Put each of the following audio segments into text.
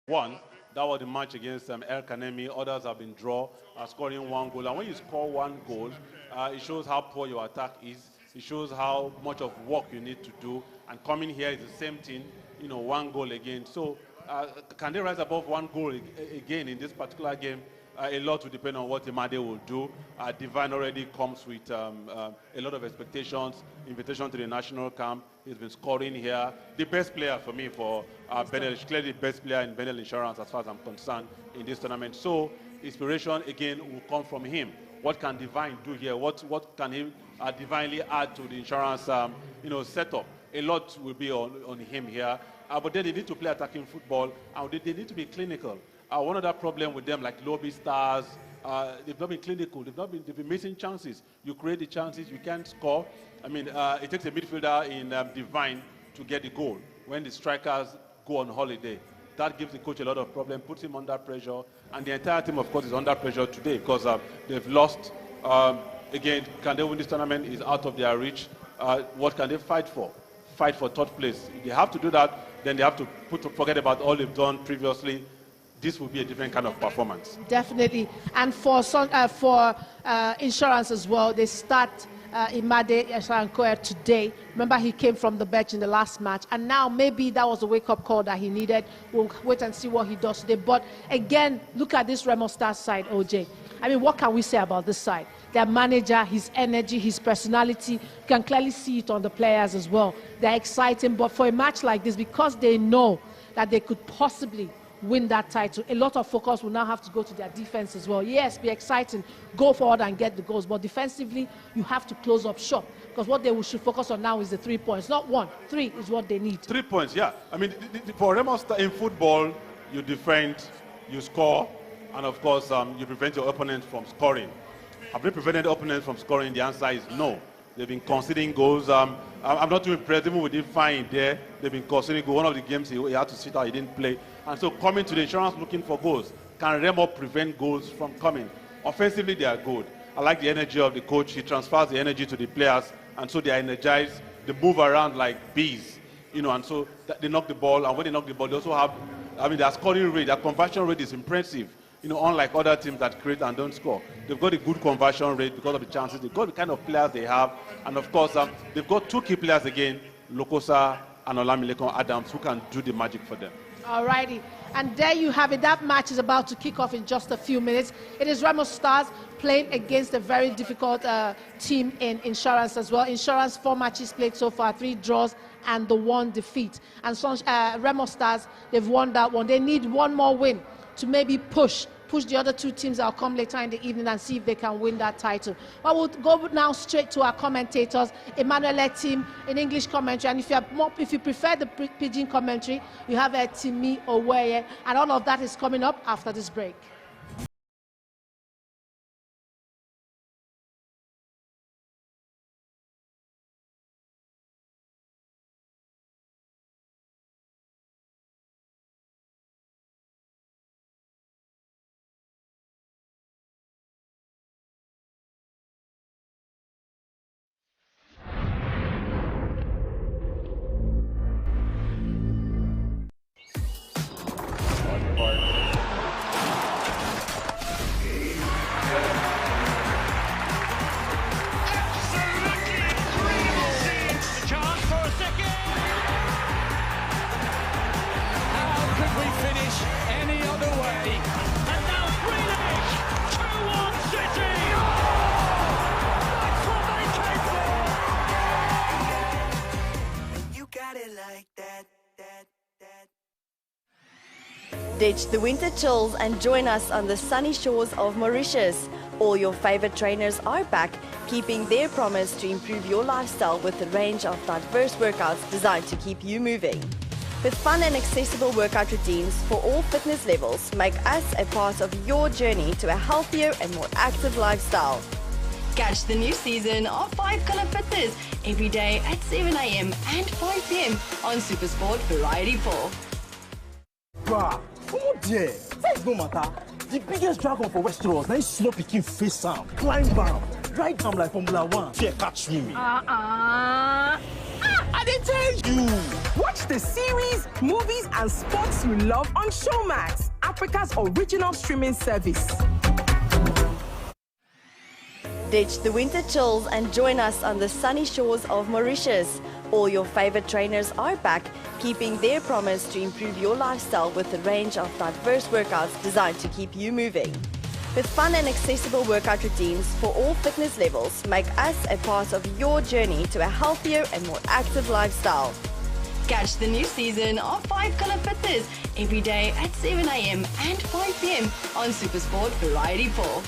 One, that was the match against El Kanemi. Others have been draw, scoring one goal. And when you score one goal, it shows how poor your attack is. It shows how much of work you need to do. And coming here is the same thing, you know, one goal again. So can they rise above one goal again in this particular game? A lot will depend on what Imade will do. Divine already comes with a lot of expectations, invitation to the national camp. He's been scoring here. The best player for me for Bendel, clearly the best player in Bendel Insurance as far as I'm concerned in this tournament. So inspiration again will come from him. What can Divine do here? What can he divinely add to the insurance setup? A lot will be on him here. But then they need to play attacking football, and they need to be clinical. One other problem with them, like lobby stars, they've not been clinical. They've been missing chances. You create the chances, you can't score. I mean, it takes a midfielder in Divine to get the goal. When the strikers go on holiday, that gives the coach a lot of problem, puts him under pressure, and the entire team, of course, is under pressure today because they've lost. Again, can they win this tournament? Is out of their reach. What can they fight for? Fight for third place. If they have to do that, then they have to forget about all they've done previously. This will be a different kind of performance. Definitely. And for insurance as well, they start Imade Esankoe today. Remember, he came from the bench in the last match, and now maybe that was a wake-up call that he needed. We'll wait and see what he does today. But again, look at this Remo Stars side, OJ. I mean, what can we say about this side? Their manager, his energy, his personality, you can clearly see it on the players as well. They're exciting, but for a match like this, because they know that they could possibly win that title, a lot of focus will now have to go to their defense as well. Yes, be exciting, go forward and get the goals, but defensively, you have to close up shop, because what they should focus on now is the 3 points, not 1. 3 is what they need. 3 points, yeah. I mean, for Remo in football, you defend, you score, and of course, you prevent your opponent from scoring. Have they prevented opponents from scoring? The answer is no. They've been conceding goals. I'm not too impressed, even with him fine there. They've been conceding goals. One of the games he had to sit out, he didn't play. And so coming to the insurance looking for goals. Can Remo prevent goals from coming? Offensively, they are good. I like the energy of the coach. He transfers the energy to the players, and so they are energized. They move around like bees, you know, and so they knock the ball. And when they knock the ball, they also have, I mean, their scoring rate, their conversion rate is impressive. You know, unlike other teams that create and don't score. They've got a good conversion rate because of the chances. They've got the kind of players they have. And of course, they've got 2 key players again, Lokosa and Olamilekon Adams, who can do the magic for them. All righty. And there you have it. That match is about to kick off in just a few minutes. It is Remo Stars playing against a very difficult team in Insurance as well. Insurance, 4 matches played so far, 3 draws and the 1 defeat. And so, Remo Stars, they've won that one. They need 1 more win to maybe push the other 2 teams that will come later in the evening and see if they can win that title. But we'll go now straight to our commentators. Emmanuel team in English commentary, and if you prefer the pidgin commentary, you have Timi Oweye, and all of that is coming up after this break. Ditch the winter chills and join us on the sunny shores of Mauritius. All your favorite trainers are back, keeping their promise to improve your lifestyle with a range of diverse workouts designed to keep you moving. With fun and accessible workout routines for all fitness levels, make us a part of your journey to a healthier and more active lifestyle. Catch the new season of 5 Color Fitness every day at 7 AM and 5 PM on SuperSport Variety 4. Bruh, come on there. Size no matter. The biggest dragon for Westeros, now slow picking face am, climb down, ride down like Formula 1. Fear catch me. I they tell you. Watch the series, movies, and sports you love on Showmax, Africa's original streaming service. Ditch the winter chills and join us on the sunny shores of Mauritius. All your favorite trainers are back, keeping their promise to improve your lifestyle with a range of diverse workouts designed to keep you moving. With fun and accessible workout routines for all fitness levels, make us a part of your journey to a healthier and more active lifestyle. Catch the new season of 5 Color Fitness every day at 7 a.m. and 5 p.m. on Supersport Variety 4.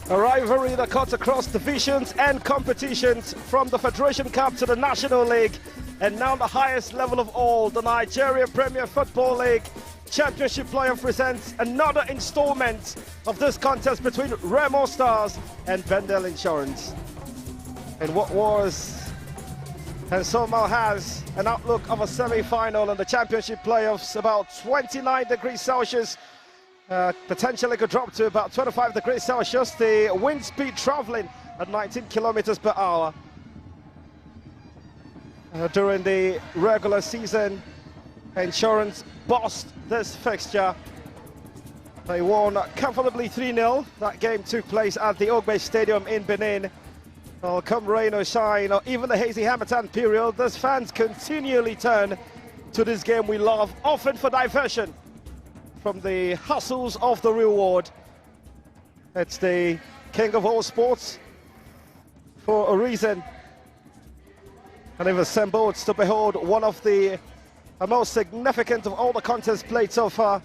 A rivalry that cuts across divisions and competitions, from the Federation Cup to the National League, and now the highest level of all, the Nigeria Premier Football League Championship Playoff presents another installment of this contest between Remo Stars and Bendel Insurance. And what was, and somehow has, an outlook of a semi-final in the Championship Playoffs, about 29 degrees Celsius. Potentially could drop to about 25 degrees Celsius. The wind speed traveling at 19 kilometers per hour. During the regular season, Insurance bossed this fixture. They won comfortably 3-0. That game took place at the Ogbe Stadium in Benin. Well, come rain or shine, or even the hazy Hamatan period, these fans continually turn to this game we love, often for diversion from the hustles of the real world. It's the king of all sports for a reason, and they've assembled to behold one of the most significant of all the contests played so far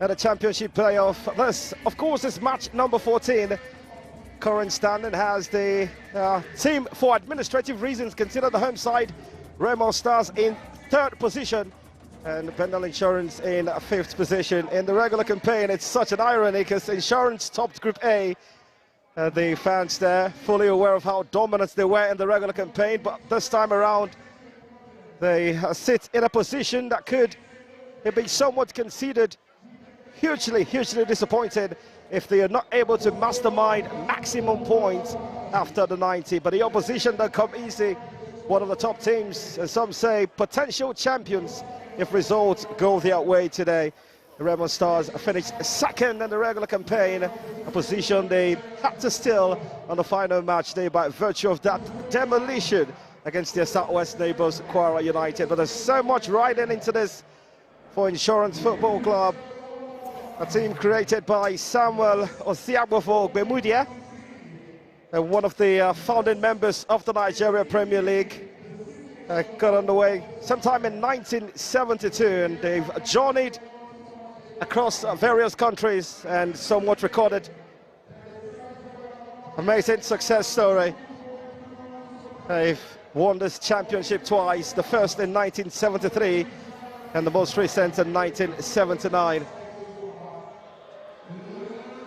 at the Championship Playoff. This, of course, is match number 14. Current standing has the team, for administrative reasons, considered the home side, Remo Stars, in 3rd position, and Bendel Insurance in 5th position. In the regular campaign, it's such an irony because Insurance topped Group A. The fans there fully aware of how dominant they were in the regular campaign, but this time around they sit in a position that could be somewhat considered hugely disappointed if they are not able to mastermind maximum points after the 90. But the opposition don't come easy. One of the top teams, and some say potential champions, if results go their way today. The Remo Stars finished 2nd in the regular campaign, a position they had to steal on the final match day by virtue of that demolition against their southwest neighbours, Kwara United. But there's so much riding into this for Insurance Football Club, a team created by Samuel Osiagbofo Bemudia, and one of the founding members of the Nigeria Premier League. Got underway sometime in 1972, and they've journeyed across various countries and somewhat recorded amazing success story. They've won this championship twice, the first in 1973 and the most recent in 1979.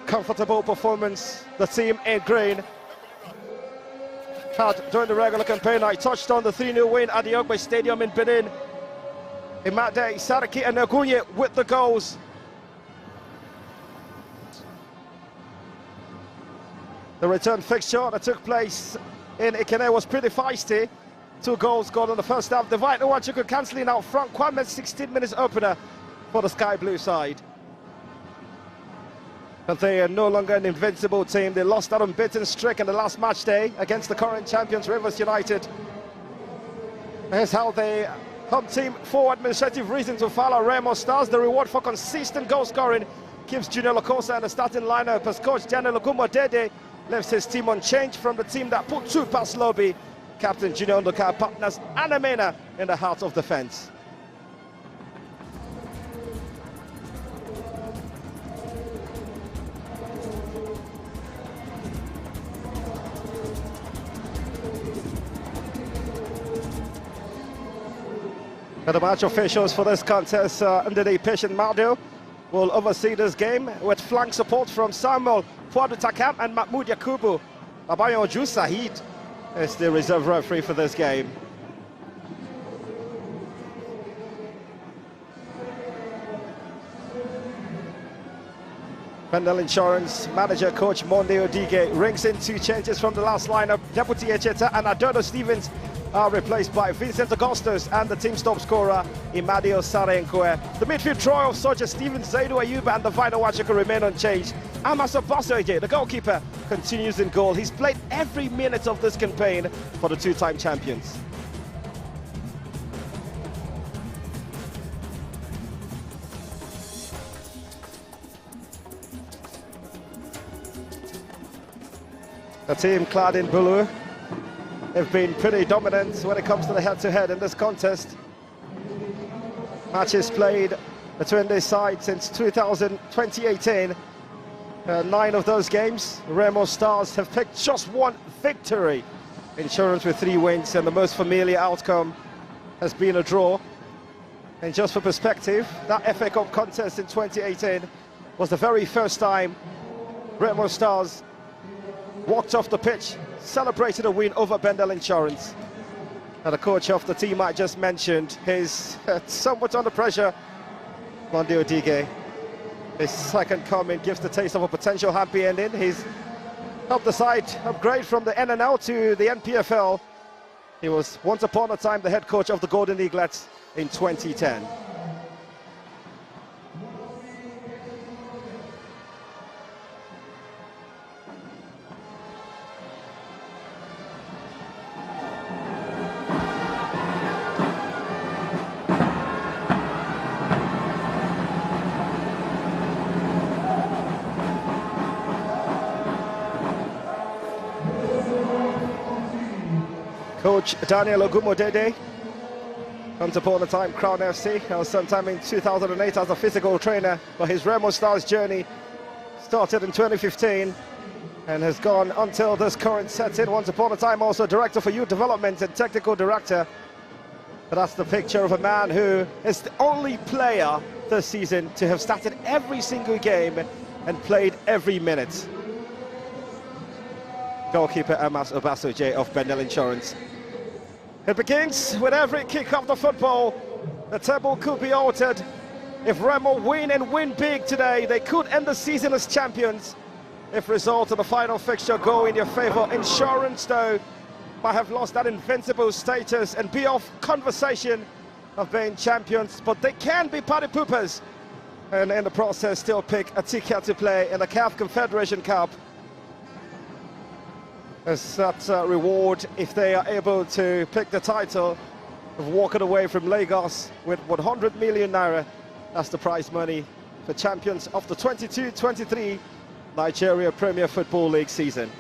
Comfortable performance, the team in green had during the regular campaign. I touched on the 3-0 win at the Ogbe Stadium in Benin. Imade, Saraki and Nagunye with the goals. The return fixture that took place in Ikene was pretty feisty. 2 goals scored in the first half. The White Nwachukwu cancelling out Frank Kwame's 16 minutes opener for the Sky Blue side. But they are no longer an invincible team. They lost that unbeaten streak in the last match day against the current champions Rivers United. Here's how the home team, for administrative reasons, will follow Remo Stars. The reward for consistent goal scoring keeps Junior Lokosa in the starting lineup as coach Daniel Ogumodede left his team unchanged from the team that put 2 past Lobby. Captain Junior Ndoka partners Anamena in the heart of defence. The match officials for this contest under the patient Mardo will oversee this game with flank support from Samuel Fuadu Takam and Mahmoud Yakubu. Abayoju Sahid is the reserve referee for this game. Bendel Insurance manager coach Monde Odige rings in 2 changes from the last lineup. Deputy Echeta and Adodo Stevens are replaced by Vincent Augustus and the team's top scorer Imadio Sarenkwe. The midfield trio of Soja Stevens, Zaidu Ayuba and the Vital Wachika remain unchanged. Amaso Basoje, the goalkeeper, continues in goal. He's played every minute of this campaign for the 2-time champions. The team clad in blue have been pretty dominant when it comes to the head-to-head in this contest. Matches played between these sides since 2018. 9 of those games, Remo Stars have picked just 1 victory. Insurance with 3 wins, and the most familiar outcome has been a draw. And just for perspective, that FA Cup contest in 2018 was the very first time Remo Stars walked off the pitch, celebrated a win over Bendel Insurance. And the coach of the team I just mentioned is somewhat under pressure. Monde Odige, his second coming, gives the taste of a potential happy ending. He's helped the side upgrade from the NNL to the NPFL. He was once upon a time the head coach of the Golden Eaglets in 2010. Coach Daniel Ogumodede comes upon a time Crown FC, sometime in 2008 as a physical trainer, but his Remo Stars journey started in 2015 and has gone until this current setting. Once upon a time also director for youth development and technical director. But that's the picture of a man who is the only player this season to have started every single game and played every minute. Goalkeeper Amas Obasoje of Bendel Insurance. It begins with every kick of the football. The table could be altered. If Remo win and win big today, they could end the season as champions. If results of the final fixture go in their favour, Insurance, though, might have lost that invincible status and be off conversation of being champions. But they can be party poopers and in the process still pick a ticket to play in the CAF Confederation Cup. As that reward if they are able to pick the title of walking away from Lagos with 100 million naira. That's the prize money for champions of the 22-23 Nigeria Premier Football League season.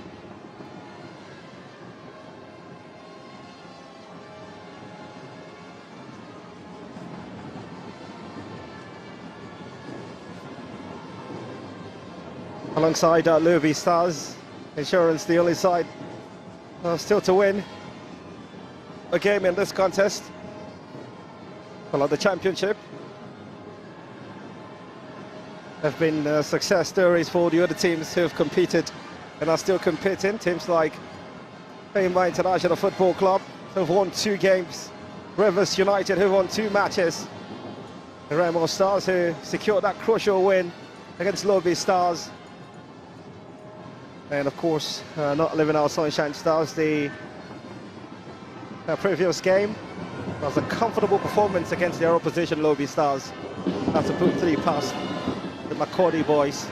Alongside Luby Stars, Insurance the only side still to win a game in this contest. Well, the championship have been success stories for the other teams who have competed and are still competing. Teams like Payma International Football Club have won 2 games. Rivers United who won 2 matches. The Remo Stars who secured that crucial win against Luby Stars. And of course, not living our Sunshine Stars, the previous game was a comfortable performance against their opposition Lobby Stars. That's a put 3 past the Macaulay boys.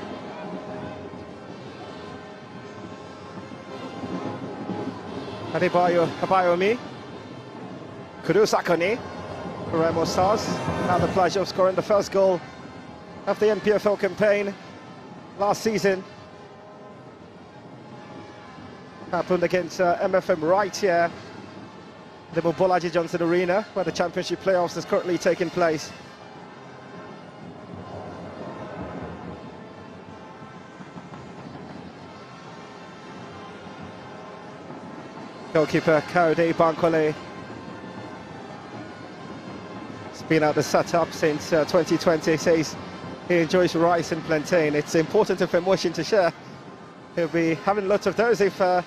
Abayomi, Kurusakone, Remo Stars had the pleasure of scoring the first goal of the NPFL campaign last season. Happened against MFM right here, the Mobolaji Johnson Arena, where the championship playoffs is currently taking place. Goalkeeper Kaude Bankole has been at the setup since 2020, says he enjoys rice and plantain. It's important information to share. He'll be having lots of those if they're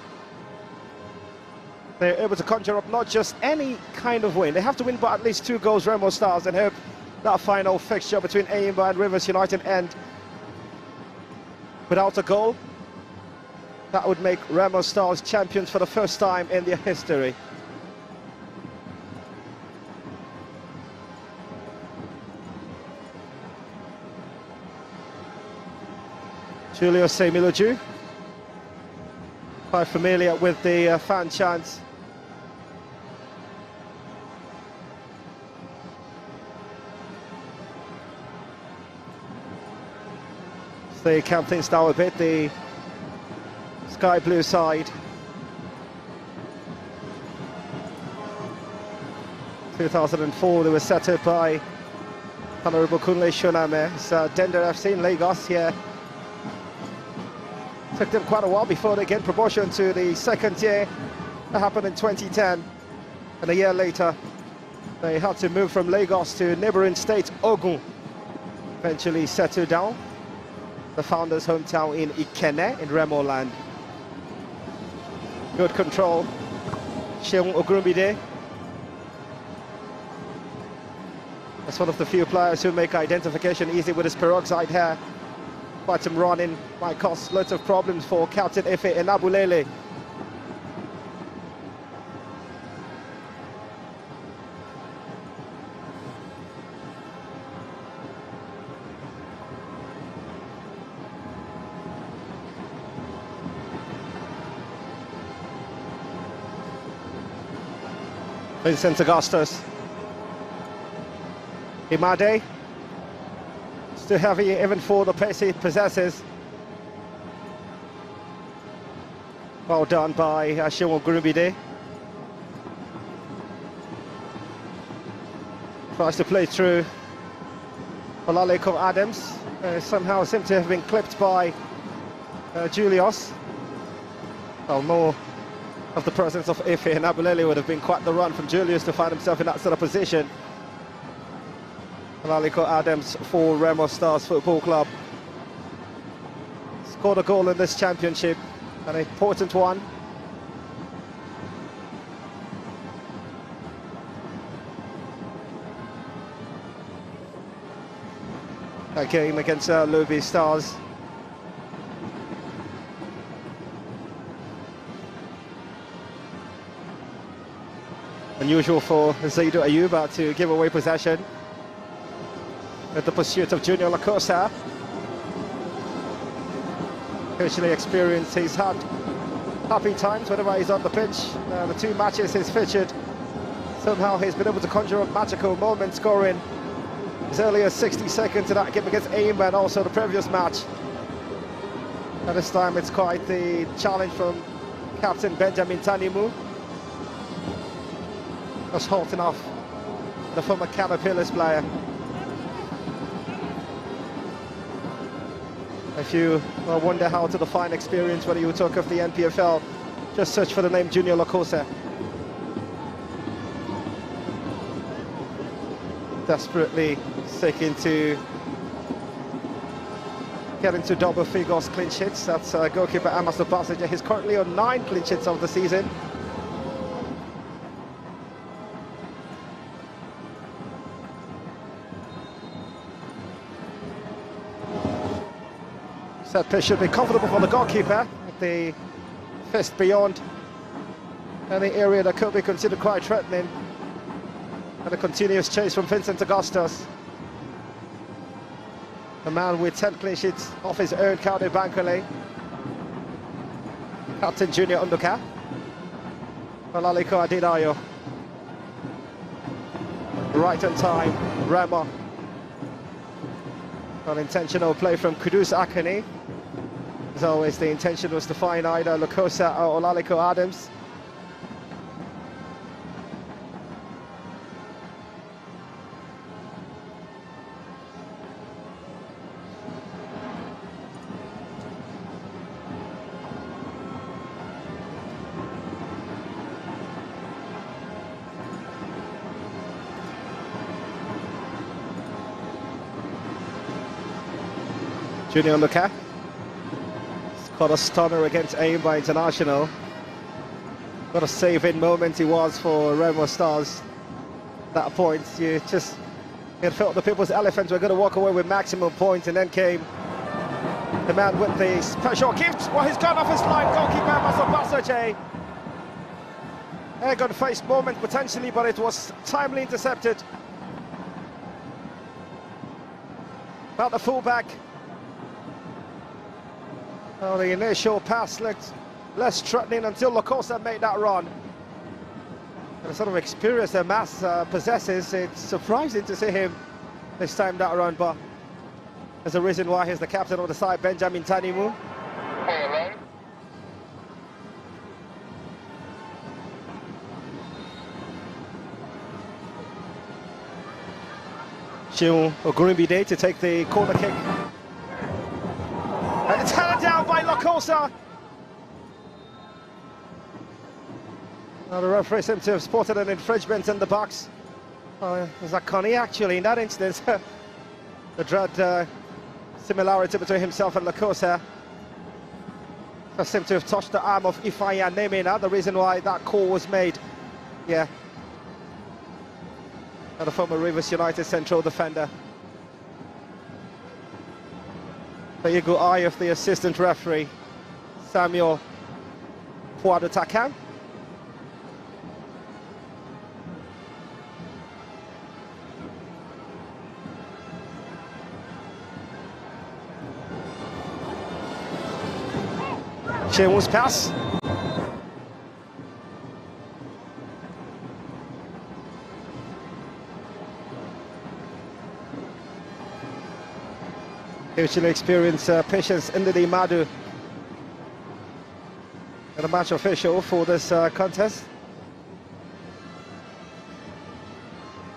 able to conjure up not just any kind of win. They have to win by at least 2 goals, Remo Stars, and hope that final fixture between Ayimba and Rivers United end without a goal. That would make Remo Stars champions for the first time in their history. Julio Semiloju, quite familiar with the fan chants. The captain's now a bit, the sky blue side. 2004, they were set up by Honorable Kunle Shoname. It's Dender FC in Lagos here. Took them quite a while before they get promotion to the second tier. That happened in 2010. And a year later, they had to move from Lagos to neighboring state Ogun. Eventually settled down. The founder's hometown in Ikene in Remo land. Good control. Sheung Ogrumbide. That's one of the few players who make identification easy with his peroxide hair. Quite some running, might cause lots of problems for Captain Efe Enabulele. Vincent Augustus. Imade. Too heavy even for the pace he possesses. Well done by Sheung Ogrumbide. Tries to play through Olaleko Adams. Somehow seemed to have been clipped by Julius. Well, more of the presence of Efe and Abulele would have been quite the run from Julius to find himself in that sort of position. Olaleko Adams for Remo Stars Football Club. Scored a goal in this championship, an important one. A game against Lobby Stars. Unusual for Zaidu Ayuba to give away possession at the pursuit of Junior Lacosta. Occasionally experienced, he's had happy times whenever he's on the pitch. The 2 matches he's featured, somehow he's been able to conjure up magical moments, scoring as early as 60 seconds in that game against Ayimba and also the previous match. And this time it's quite the challenge from Captain Benjamin Tanimu. Was holding off the former Caterpillars player. If you wonder how to define experience when you talk of the NPFL, just search for the name Junior Lacosta. Desperately seeking to get into double figures clean sheets. That's goalkeeper Amaso Passenger. He's currently on 9 clean sheets of the season. Set piece should be comfortable for the goalkeeper. the fist beyond any area that could be considered quite threatening. And a continuous chase from Vincent Augustus. The man with 10 clean sheets off his own County Bankole. Captain Junior Unduka. Olaliko Adedayo. Right on time, Remo. Unintentional play from Kudus Akani. As always, the intention was to find either Lukosa or Olaliko Adams. Junior Luka got a stunner against Aimba International. What a save-in moment he was for Remo Stars. At that point, you felt the people's elephants were going to walk away with maximum points, and then came the man with the special gift. Well, he's gone off his line, goalkeeper Masobasache. Air-gun faced moment potentially, but it was timely intercepted. About the fullback. Well, the initial pass looked less threatening until Lukosa made that run. And the sort of experience that Mas possesses, it's surprising to see him this time that run, but there's a reason why he's the captain of the side, Benjamin Tanimu. Shehu Ogurumbide to take the corner kick. And it's held down by Lukosa. Now the referee seems to have spotted an infringement in the box. Was that Connie actually in that instance? The dread similarity between himself and Lukosa. Seemed to have touched the arm of Ifeanyi Nemina, the reason why that call was made. Yeah. And the former Rivers United central defender. The eagle eye of the assistant referee, Samuel Puadutakan. Shehu's pass. Hugely experienced patience in the Madu. And a match official for this contest.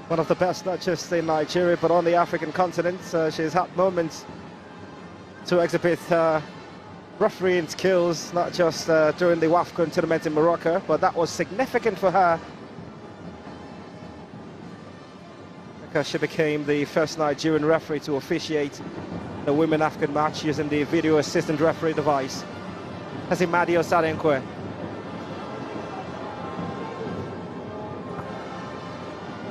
One of the best, not just in Nigeria, but on the African continent. She's had moments to exhibit refereeing skills, not just during the WAFCON tournament in Morocco, but that was significant for her because she became the first Nigerian referee to officiate the Women African match using the video assistant referee device. That's Imadi Osadenkwe.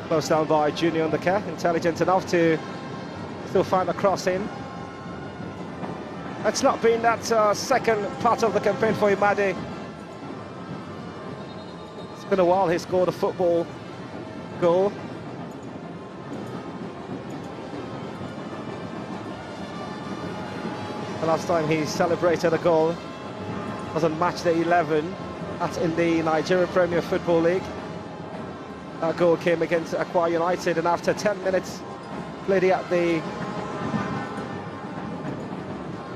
Close down by Junior Ndeke, intelligent enough to still find a crossing. It's not been that second part of the campaign for Imadi. It's been a while he scored a football goal. The last time he celebrated a goal was on match day 11 in the Nigerian Premier Football League. That goal came against Akwa United, and after 10 minutes played at the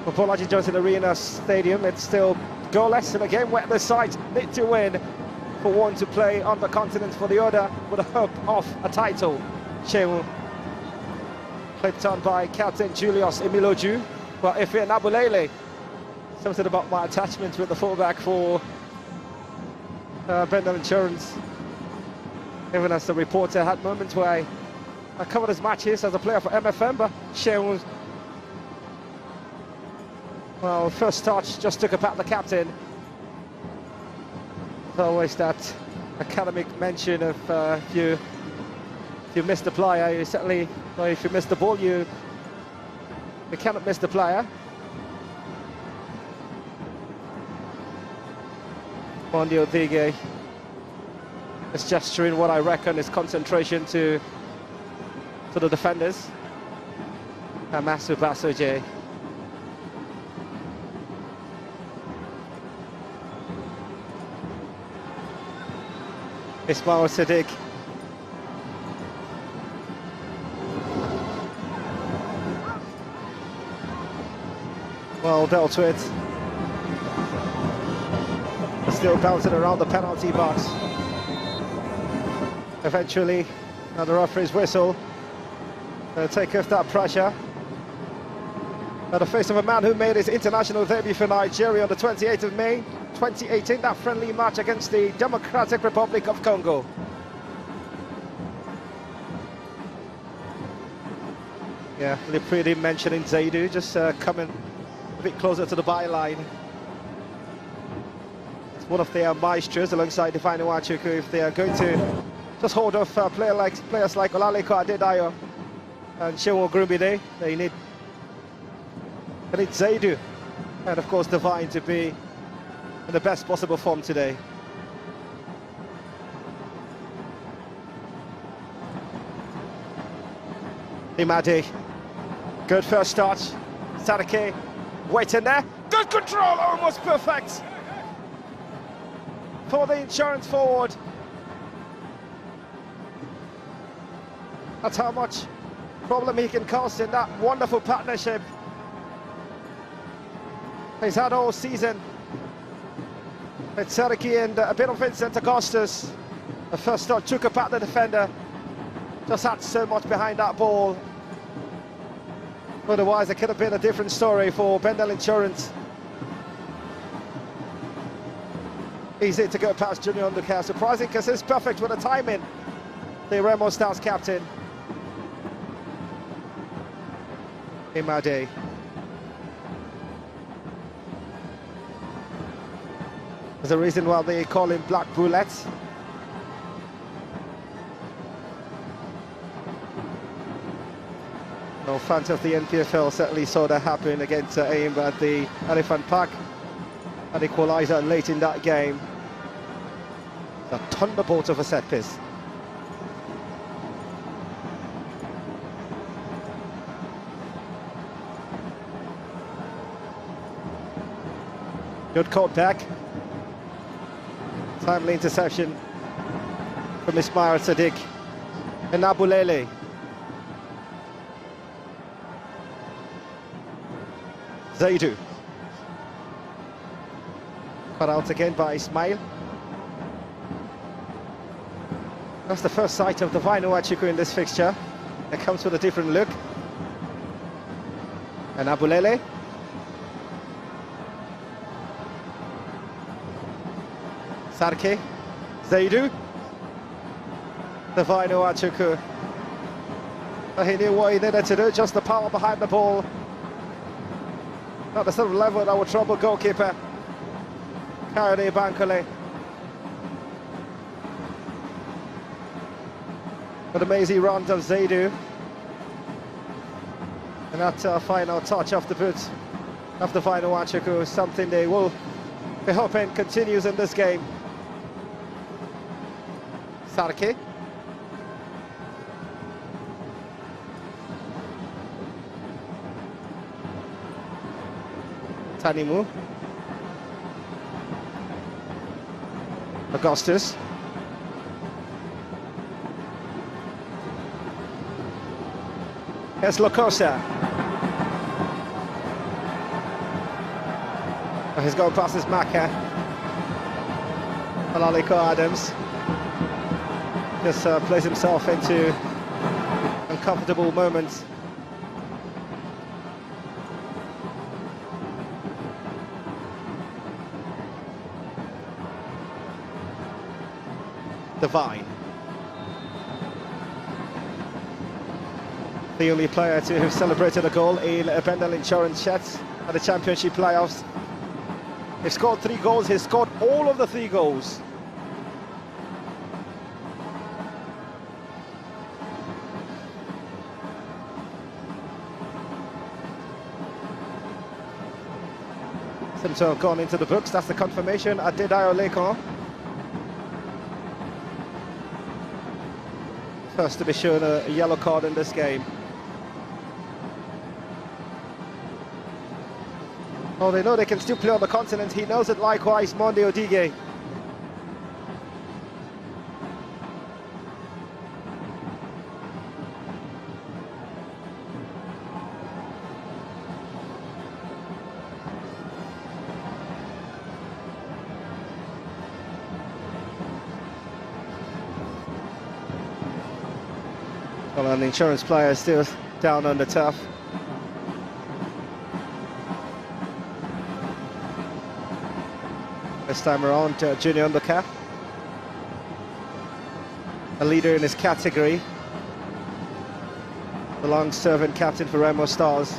Mobolaji Johnson Arena Stadium, it's still goalless in a game where the sides need to win for one to play on the continent, for the other with a hope of a title. Shehu clipped on by Captain Julius Emiloju. But if you're Nabulele, something about my attachment with the fullback for Bendel Insurance. Even as the reporter had moments where I covered his matches as a player for MFM, but Shehu, well, first touch just took about the captain. There's always that academic mention of if you miss the player, you certainly, well, if you miss the ball, you cannot miss the player. Mondio Dige is gesturing what I reckon is concentration to the defenders. Amasu Basoje. Ismail Siddiq. Well dealt with. Still bouncing around the penalty box. Eventually, now the referee's whistle. Take off that pressure. At the face of a man who made his international debut for Nigeria on the 28th of May 2018, that friendly match against the Democratic Republic of Congo. Yeah, Lipridi mentioning Zaidu, just coming a bit closer to the byline. It's one of their maestros alongside Define Wachuku. If they are going to just hold off players like Olaleko Adedayo and Shewo Grumbide, they need Zaidu and of course Divine to be in the best possible form today. Imade, good first start. Sadake, waiting there, good control, almost perfect for the insurance forward. That's how much problem he can cause in that wonderful partnership he's had all season. It's Seriki and a bit of Vincent Augustus. The first start took apart the defender. Just had so much behind that ball. Otherwise, it could have been a different story for Bendel Insurance. Easy to go past Junior Undercare. Surprising because it's perfect with the timing. The Remo Stars captain. Imade. There's a reason why they call him Black Bullet. No, fans of the NPFL certainly saw that happen against AIM at the Elephant Park. An equaliser late in that game. A thunderbolt of a set piece. Good caught back. Timely interception from Ismail Sadiq and Nabulele. Zaidu. Cut out again by Ismail. That's the first sight of the Vino Achuku in this fixture. It comes with a different look. And Nabulele. Sarke, Zaidu, the Vino Achuku. He knew what he needed to do, just the power behind the ball. Not the sort of level that would trouble goalkeeper Kayode Bankole. But amazing run of Zaidu. And that final touch off the boot of the Vino Achuku is something they will be hoping continues in this game. Sarke. Tanimu. Augustus. Here's Lokosa. He's going past his marker. Olaleko Adams. Just plays himself into uncomfortable moments. Divine. The only player to have celebrated a goal in Bendel Insurance shirts at the Championship playoffs. He scored 3 goals, he scored all of the 3 goals. seems to have gone into the books. That's the confirmation. Adedayo Lekon. First to be shown a yellow card in this game. Oh, they know they can still play on the continent. He knows it likewise, Monde Odige. Well, an insurance player is still down on the turf. This time around, Junior Undercap, a leader in his category, the long-serving captain for Remo Stars.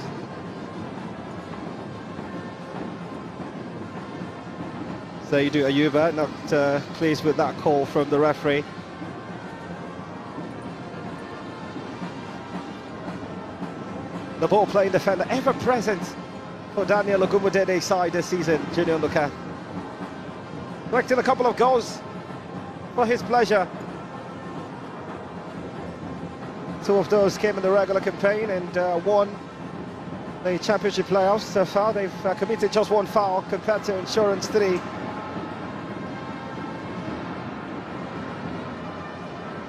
Seydou Ayuba not pleased with that call from the referee. The ball-playing defender, ever present for Daniel Ogumudede's side this season, Junior Undercap. Collecting a couple of goals for his pleasure. Two of those came in the regular campaign and won the championship playoffs. So far they've committed just one foul compared to Insurance 3.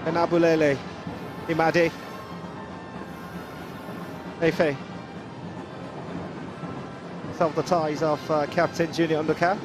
And Abulele, Imade, Efe. Some of the ties of Captain Junior Undercap.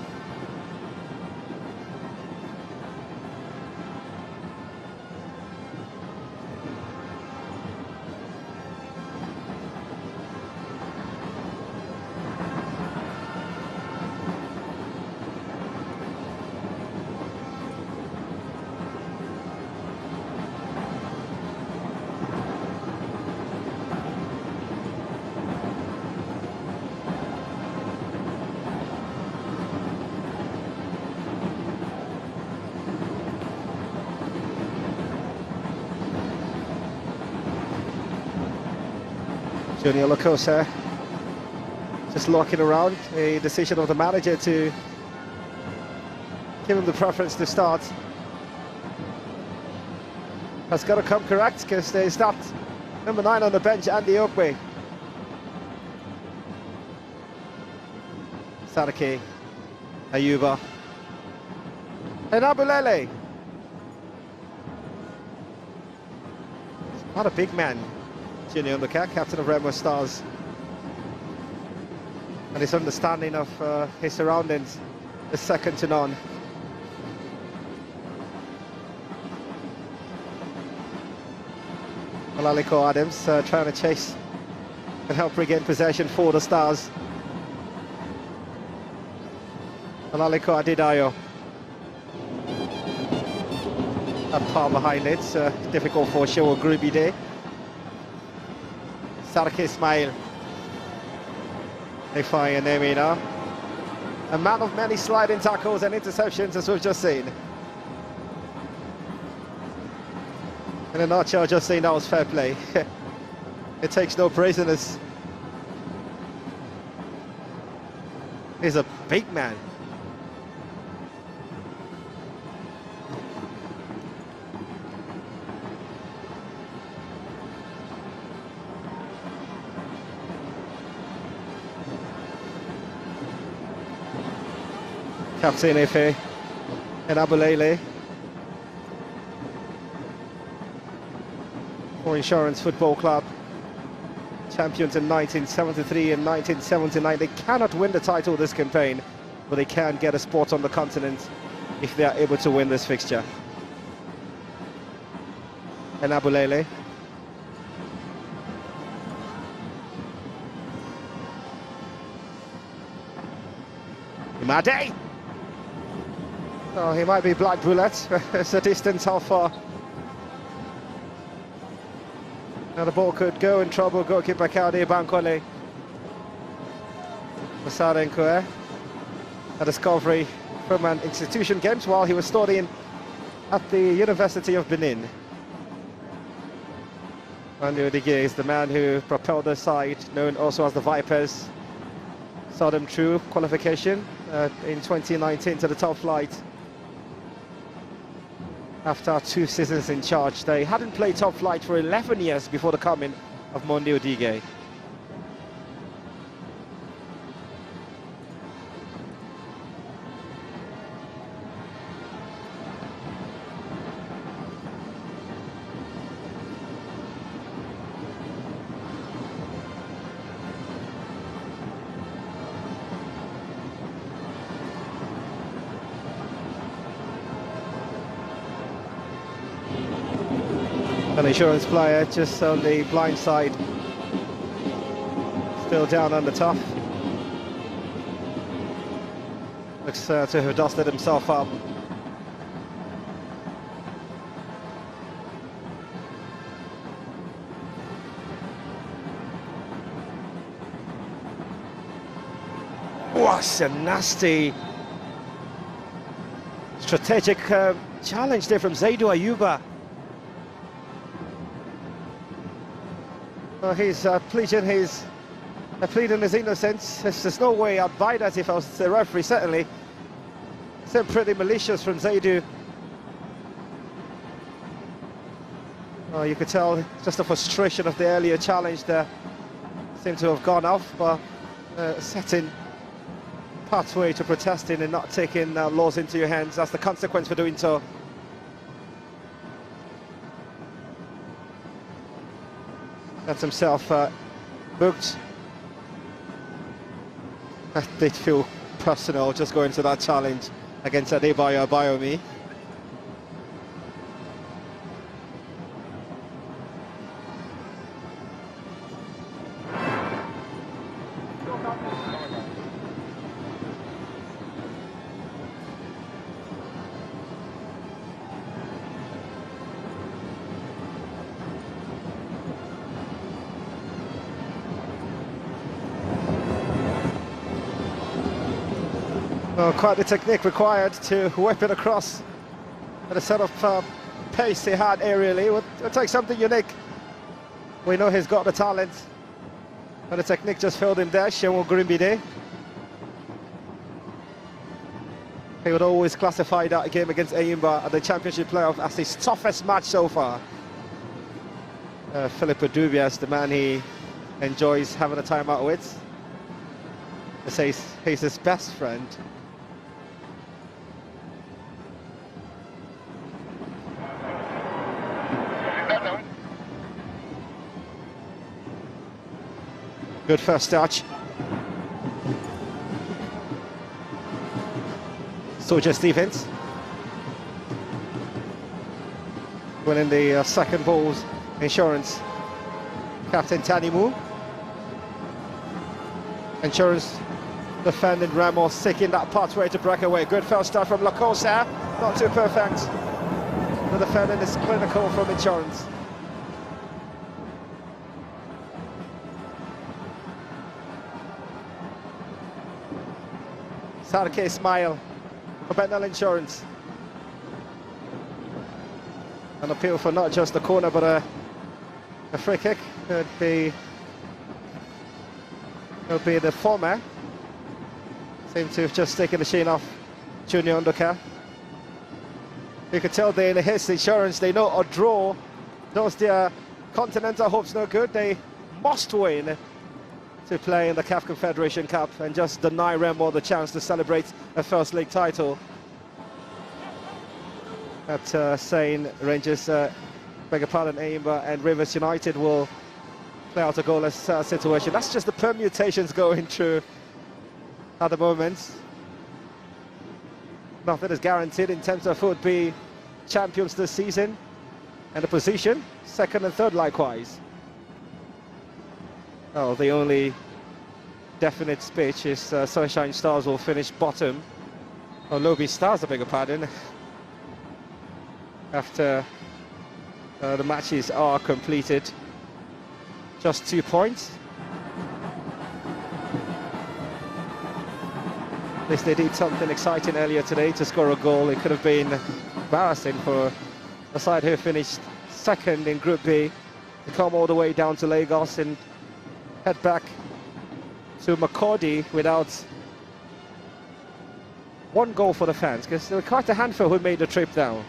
Junior Lacosa just looking around, a decision of the manager to give him the preference to start. Has got to come correct because there's that number 9 on the bench, Andy Okwe. Sadiki, Ayuba, and Abulele. Not a big man. Junior Undercap, captain of Remo Stars, and his understanding of his surroundings is second to none. Olaliko Adams trying to chase and help regain possession for the Stars. Olaliko Adedayo. That power behind it, difficult for Show Gruby Day. Sarki Ismail. They fire Nemi now. A man of many sliding tackles and interceptions, as we've just seen. In a nutshell, just saying that was fair play. It takes no prisoners. He's a big man. Captain Efe and Abulele for Insurance Football Club, champions in 1973 and 1979. They cannot win the title this campaign, but they can get a spot on the continent if they are able to win this fixture. And Abulele. Imade. Oh, he might be Black Bullet. It's a distance how far. Now the ball could go in trouble. Goalkeeper Kaude Bankole. Masada Nkoe. A discovery from an institution games while he was studying at the University of Benin. Andy Odige is the man who propelled the side, known also as the Vipers. saw them through qualification in 2019 to the top flight. After 2 seasons in charge, they hadn't played top flight for 11 years before the coming of Monday Odige. An insurance player just on the blind side, still down on the top. Looks to have dusted himself up. What a nasty strategic challenge there from Zaidu Ayuba. He's pleading his innocence. There's no way I'd buy that if I was the referee, certainly. Seemed pretty malicious from Zaidu. You could tell just the frustration of the earlier challenge there seemed to have gone off, but setting pathway to protesting and not taking laws into your hands, that's the consequence for doing so. That's himself booked. That did feel personal, just going to that challenge against Adebayo Abayomi. Quite the technique required to whip it across at a sort of pace he had aerially. It'll take something unique. We know he's got the talent, but the technique just failed him there. Shewo Grimbide. He would always classify that game against Eyimba at the championship playoff as his toughest match so far. Philippa Dubias, the man he enjoys having a time out with. He says he's his best friend. Good first touch. Soja Stevens winning the second balls insurance. Captain Tanimu. Insurance defending Remo, seeking that pathway to break away. Good first start from Lacosa, not too perfect. The defending is clinical from Insurance. Sarke Ismail for Bendel Insurance. An appeal for not just the corner but a free kick. It'll be the former. Seem to have just taken the sheen off Junior Undoka. You could tell they in his Insurance, they know a draw does their continental hopes no good. They must win to play in the CAF Confederation Cup and just deny Remo the chance to celebrate a first league title. At saying Rangers, beg your pardon, Eyimba and Rivers United will play out a goalless situation. That's just the permutations going through at the moment. Nothing is guaranteed in terms of who would be champions this season and the position, second and third likewise. Oh, the only definite speech is Sunshine Stars will finish bottom, or Lobi Stars, I beg your pardon, after the matches are completed. Just 2 points. At least they did something exciting earlier today to score a goal. It could have been embarrassing for the side who finished second in Group B to come all the way down to Lagos and head back to Makordi without one goal for the fans, because there were quite a handful who made the trip down.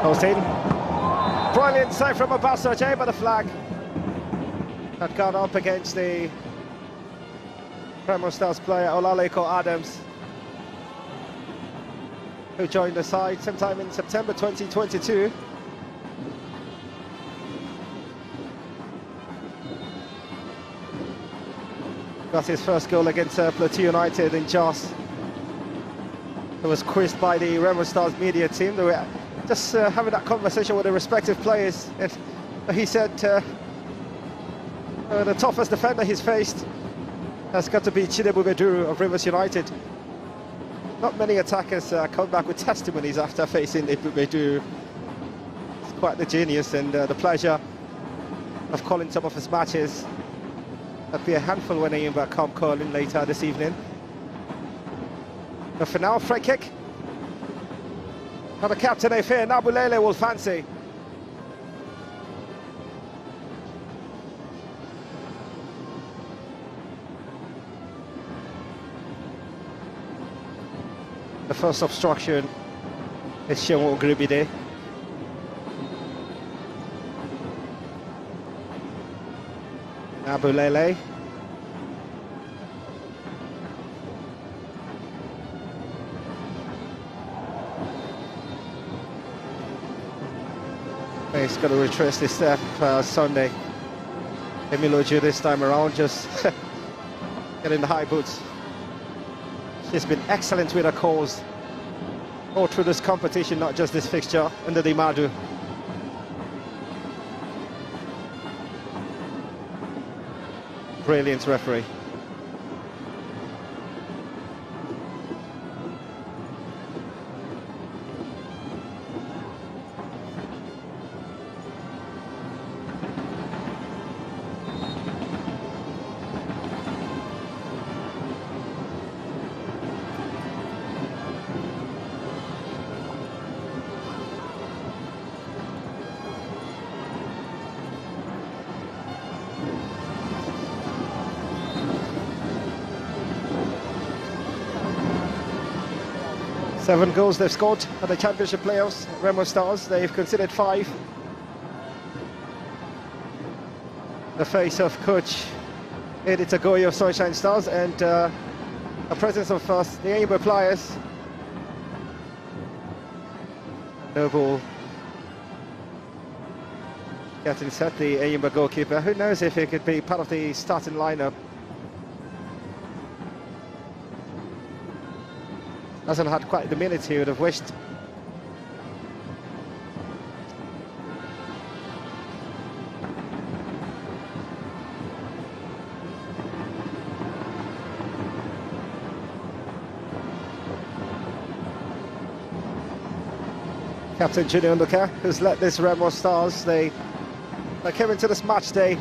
Goes in. Brilliant save from Obasoje, but the flag had gone up against the Remo Stars player Olaleko Adams, who joined the side sometime in September 2022. Got his first goal against Plateau United in Jos. It was quizzed by the Remo Stars media team. They were just having that conversation with the respective players, and he said the toughest defender he's faced has got to be Chinedu Beduru of Rivers United. Not many attackers come back with testimonies after facing Beduru. He's quite the genius, and the pleasure of calling some of his matches. That'll be a handful when Ayimba come calling later this evening. But for now, free kick. Now the captain, Efe Nabulele, will fancy. The first obstruction is Shemo Gribide. Nabulele. He's got to retrace his step Sunday. Emiloju this time around, just getting the high boots. She's been excellent with her calls all through this competition, not just this fixture under the Madu. Brilliant referee. Seven goals they've scored at the championship playoffs. Remo Stars, they've conceded 5. The face of coach Edith Agoye of Sunshine Stars, and the presence of the Ayimba players. Noble getting set, the Ayimba goalkeeper. Who knows if he could be part of the starting lineup. Hasn't had quite the minutes he would have wished. Captain Junior Nduka, who's led this Remo Stars. They came into this match day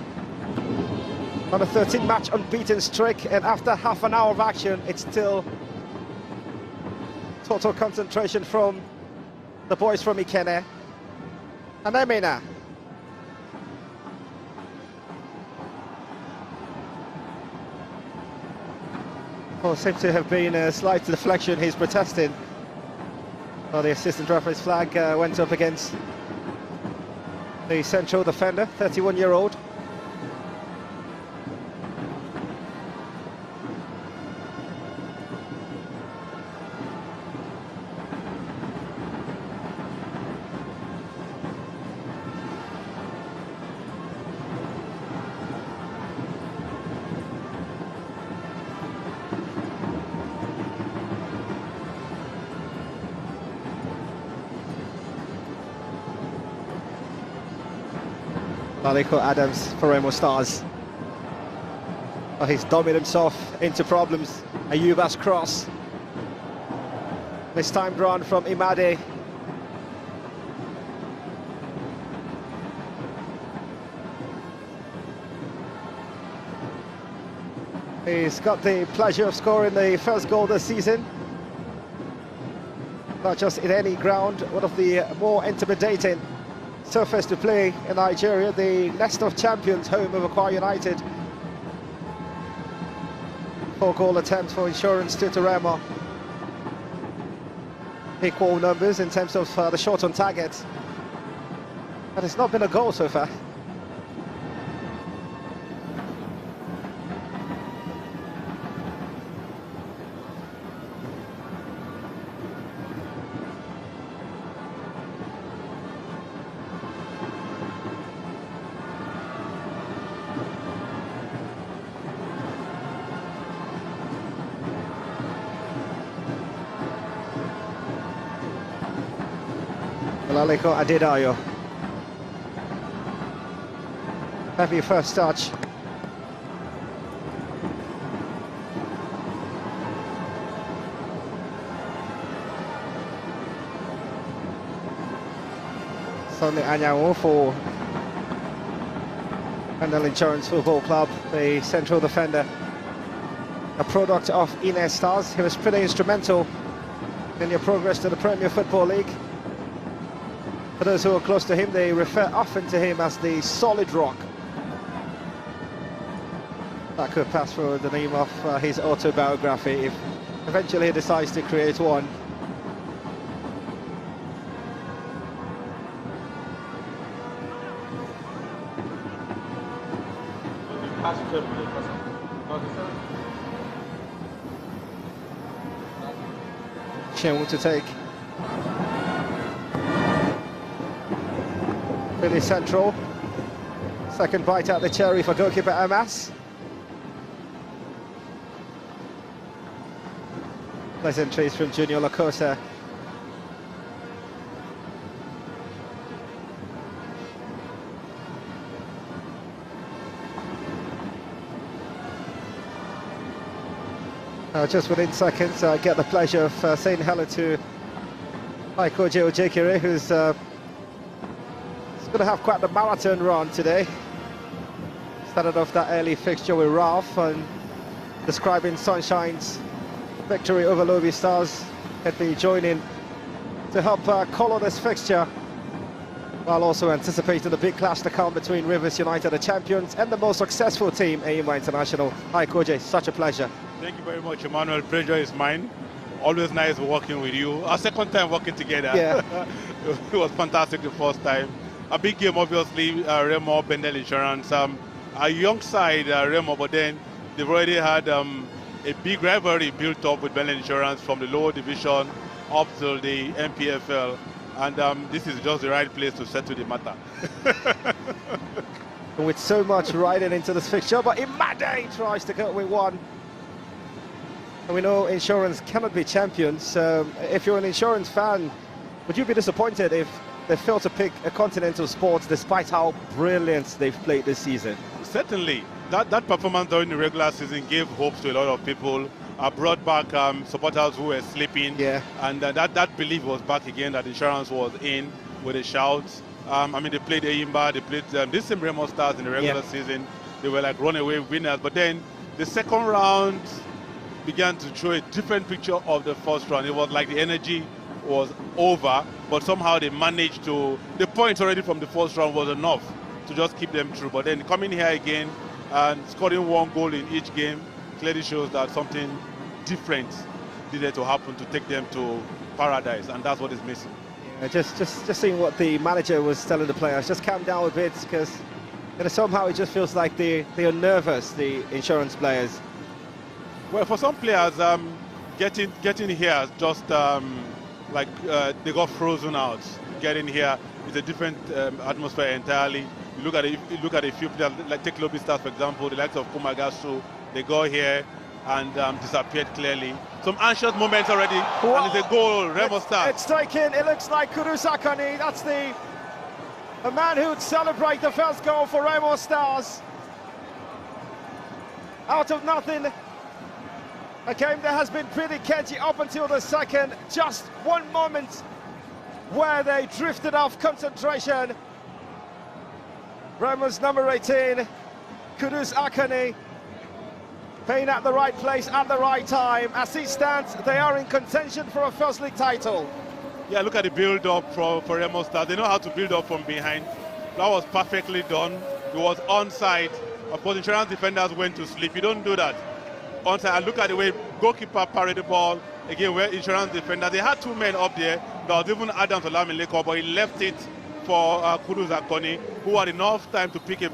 on a 13-match unbeaten streak, and after half an hour of action, it's still total concentration from the boys from Ikene. And Emina. Well, seems to have been a slight deflection. He's protesting. Well, the assistant referee's flag went up against the central defender, 31-year-old. Olaleko Adams for Remo Stars. Oh, he's dummied himself into problems. Ayuba's cross. This time drawn from Imade. He's got the pleasure of scoring the first goal this season. Not just in any ground, one of the more intimidating surface to play in Nigeria, the Nest of Champions, home of Akwa United. 4-goal attempt for Insurance to Remo. Equal numbers in terms of the shot on target. But it's not been a goal so far. Laliko Adedayo. Heavy first touch. Sonny Anyanwu for Bendel Insurance Football Club, the central defender. A product of Ines Stars. He was pretty instrumental in your progress to the Premier Football League. For those who are close to him, they refer often to him as the solid rock. That could pass for the name of his autobiography if eventually he decides to create one. Chenwu to take. Really central. Second bite at the cherry for goalkeeper Amas. Pleasantries from Junior Lakosa. Just within seconds, I get the pleasure of saying hello to Aikoje Ojekere, who's going to have quite the marathon run today. Started off that early fixture with Ralph and describing Sunshine's victory over Lobi Stars. He'd be joining to help colour this fixture, while also anticipating the big clash to come between Rivers United, the champions, and the most successful team, Eyimba International. Hi, Koje, such a pleasure. Thank you very much, Emmanuel. Pleasure is mine. Always nice working with you. Our second time working together. Yeah. It was fantastic the first time. A big game, obviously, Remo, Bendel Insurance. A young side, Remo, but then they've already had a big rivalry built up with Bendel Insurance from the lower division up to the NPFL. And this is just the right place to settle the matter. With so much riding into this fixture, but Imade tries to get with one. And we know Insurance cannot be champions. If you're an Insurance fan, would you be disappointed if they failed to pick a continental sport despite how brilliant they've played this season? Certainly. That performance during the regular season gave hopes to a lot of people. Brought back supporters who were sleeping. Yeah. And that belief was back again, that Insurance was in with a shout. I mean, they played Eyimba, they played this same Remo Stars in the regular season. They were like runaway winners. But then the second round began to show a different picture of the first round. It was like the energy was over, but somehow they managed to, the points already from the first round was enough to just keep them through. But then coming here again and scoring one goal in each game clearly shows that something different needed to happen to take them to paradise, and that's what is missing. Yeah, just seeing what the manager was telling the players, just calm down a bit, because somehow it just feels like they are nervous, the Insurance players. Well, for some players, getting here just like they got frozen out. Getting here is a different atmosphere entirely. You look at a few players, like take Lobi Stars for example, the likes of Kumagasu. They got here and disappeared clearly. Some anxious moments already, and it's a goal. Remo Stars. It's taken. It looks like Kudus Akani. That's the man who would celebrate the first goal for Remo Stars. Out of nothing. A game that has been pretty catchy up until the second. Just one moment where they drifted off concentration. Remo's number 18, Kudus Akani, Paying at the right place at the right time. As it stands, they are in contention for a First League title. Yeah, look at the build-up for Remo Stars. They know how to build up from behind. That was perfectly done. It was onside. Of course, insurance defenders went to sleep. You don't do that. Onside. And look at the way goalkeeper parried the ball. Again, where insurance defenders, they had 2 men up there. There was even Adams Olamileko, but he left it for Kudus Akoni, who had enough time to pick a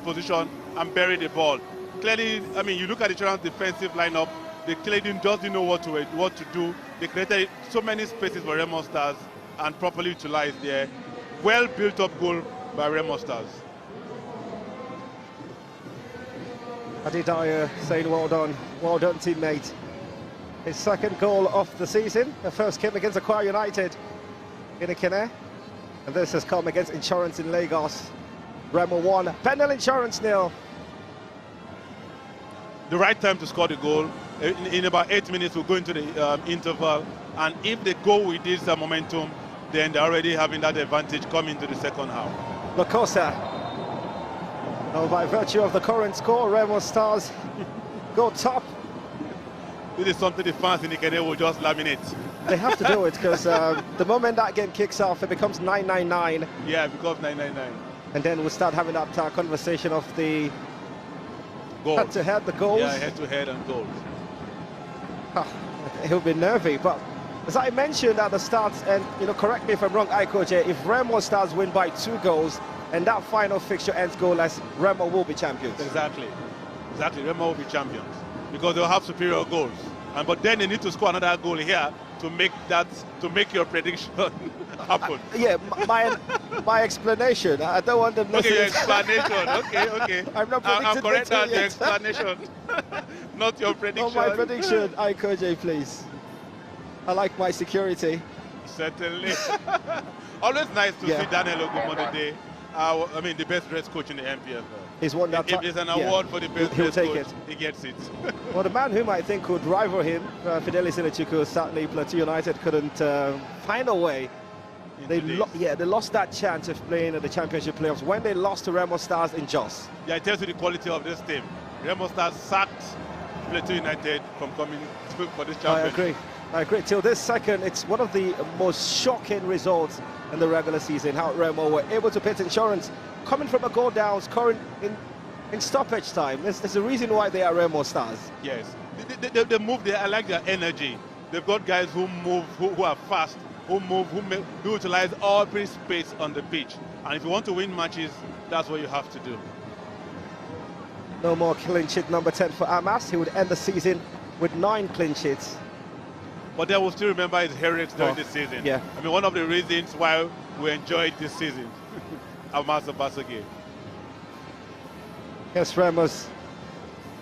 position and bury the ball. Clearly, I mean, you look at the insurance defensive lineup, they clearly didn't know what to do. They created so many spaces for Remo Stars and properly utilized there. Well built up goal by Remo Stars. Adidaya saying well done teammate. His second goal of the season. The first came against Accra United in Ikene, and this has come against Insurance in Lagos. Remo 1, Bendel Insurance 0. The right time to score the goal. In about 8 minutes, we'll go into the interval, and if they go with this momentum, then they're already having that advantage coming to the second half. Lokosa. Now, by virtue of the current score, Remo Stars go top. This is something the fans in Ikene will just laminate. They have to do it because the moment that game kicks off, it becomes 9-9-9. Yeah, it becomes 9-9-9. And then we'll start having that conversation of the goals. Head-to-head, the goals. Yeah, head-to-head and goals. He'll be nervy, but as I mentioned at the start, and correct me if I'm wrong, Aikoje, if Remo Stars win by 2 goals and that final fixture ends goalless, Remo will be champions. Exactly, Remo will be champions because they'll have superior goals. But then they need to score another goal here to make your prediction happen. Yeah, my explanation. I don't want them listening. Okay, your explanation. Okay. I'm not predicting. I'm correct on the explanation, not your prediction. Not my prediction, Aikoje, please. I like my security. Certainly. Always nice to see Daniel Ogumon today. I mean, the best dressed coach in the NPFL. He's won that. If there's an award for the best dressed coach, he gets it. Well, the man whom I think could rival him, Fidelis Ilechukwu, sadly, Plateau United couldn't find a way. They lost that chance of playing at the championship playoffs when they lost to Remo Stars in Jos. Yeah, it tells you the quality of this team. Remo Stars sacked Plateau United from coming for this championship. I agree. Till this second, it's one of the most shocking results in the regular season, how Remo were able to pit Insurance coming from a goal down, scoring in stoppage time. There's a reason why they are Remo Stars. Yes, they move there. I like their energy. They've got guys who move, who are fast, who move, who utilize every space on the pitch. And if you want to win matches, that's what you have to do. No more clean sheet number 10 for Amas. He would end the season with 9 clean sheets. But they will still remember his heroics during this season. Yeah. I mean, one of the reasons why we enjoyed this season, Amas Obasage. Yes, Remo's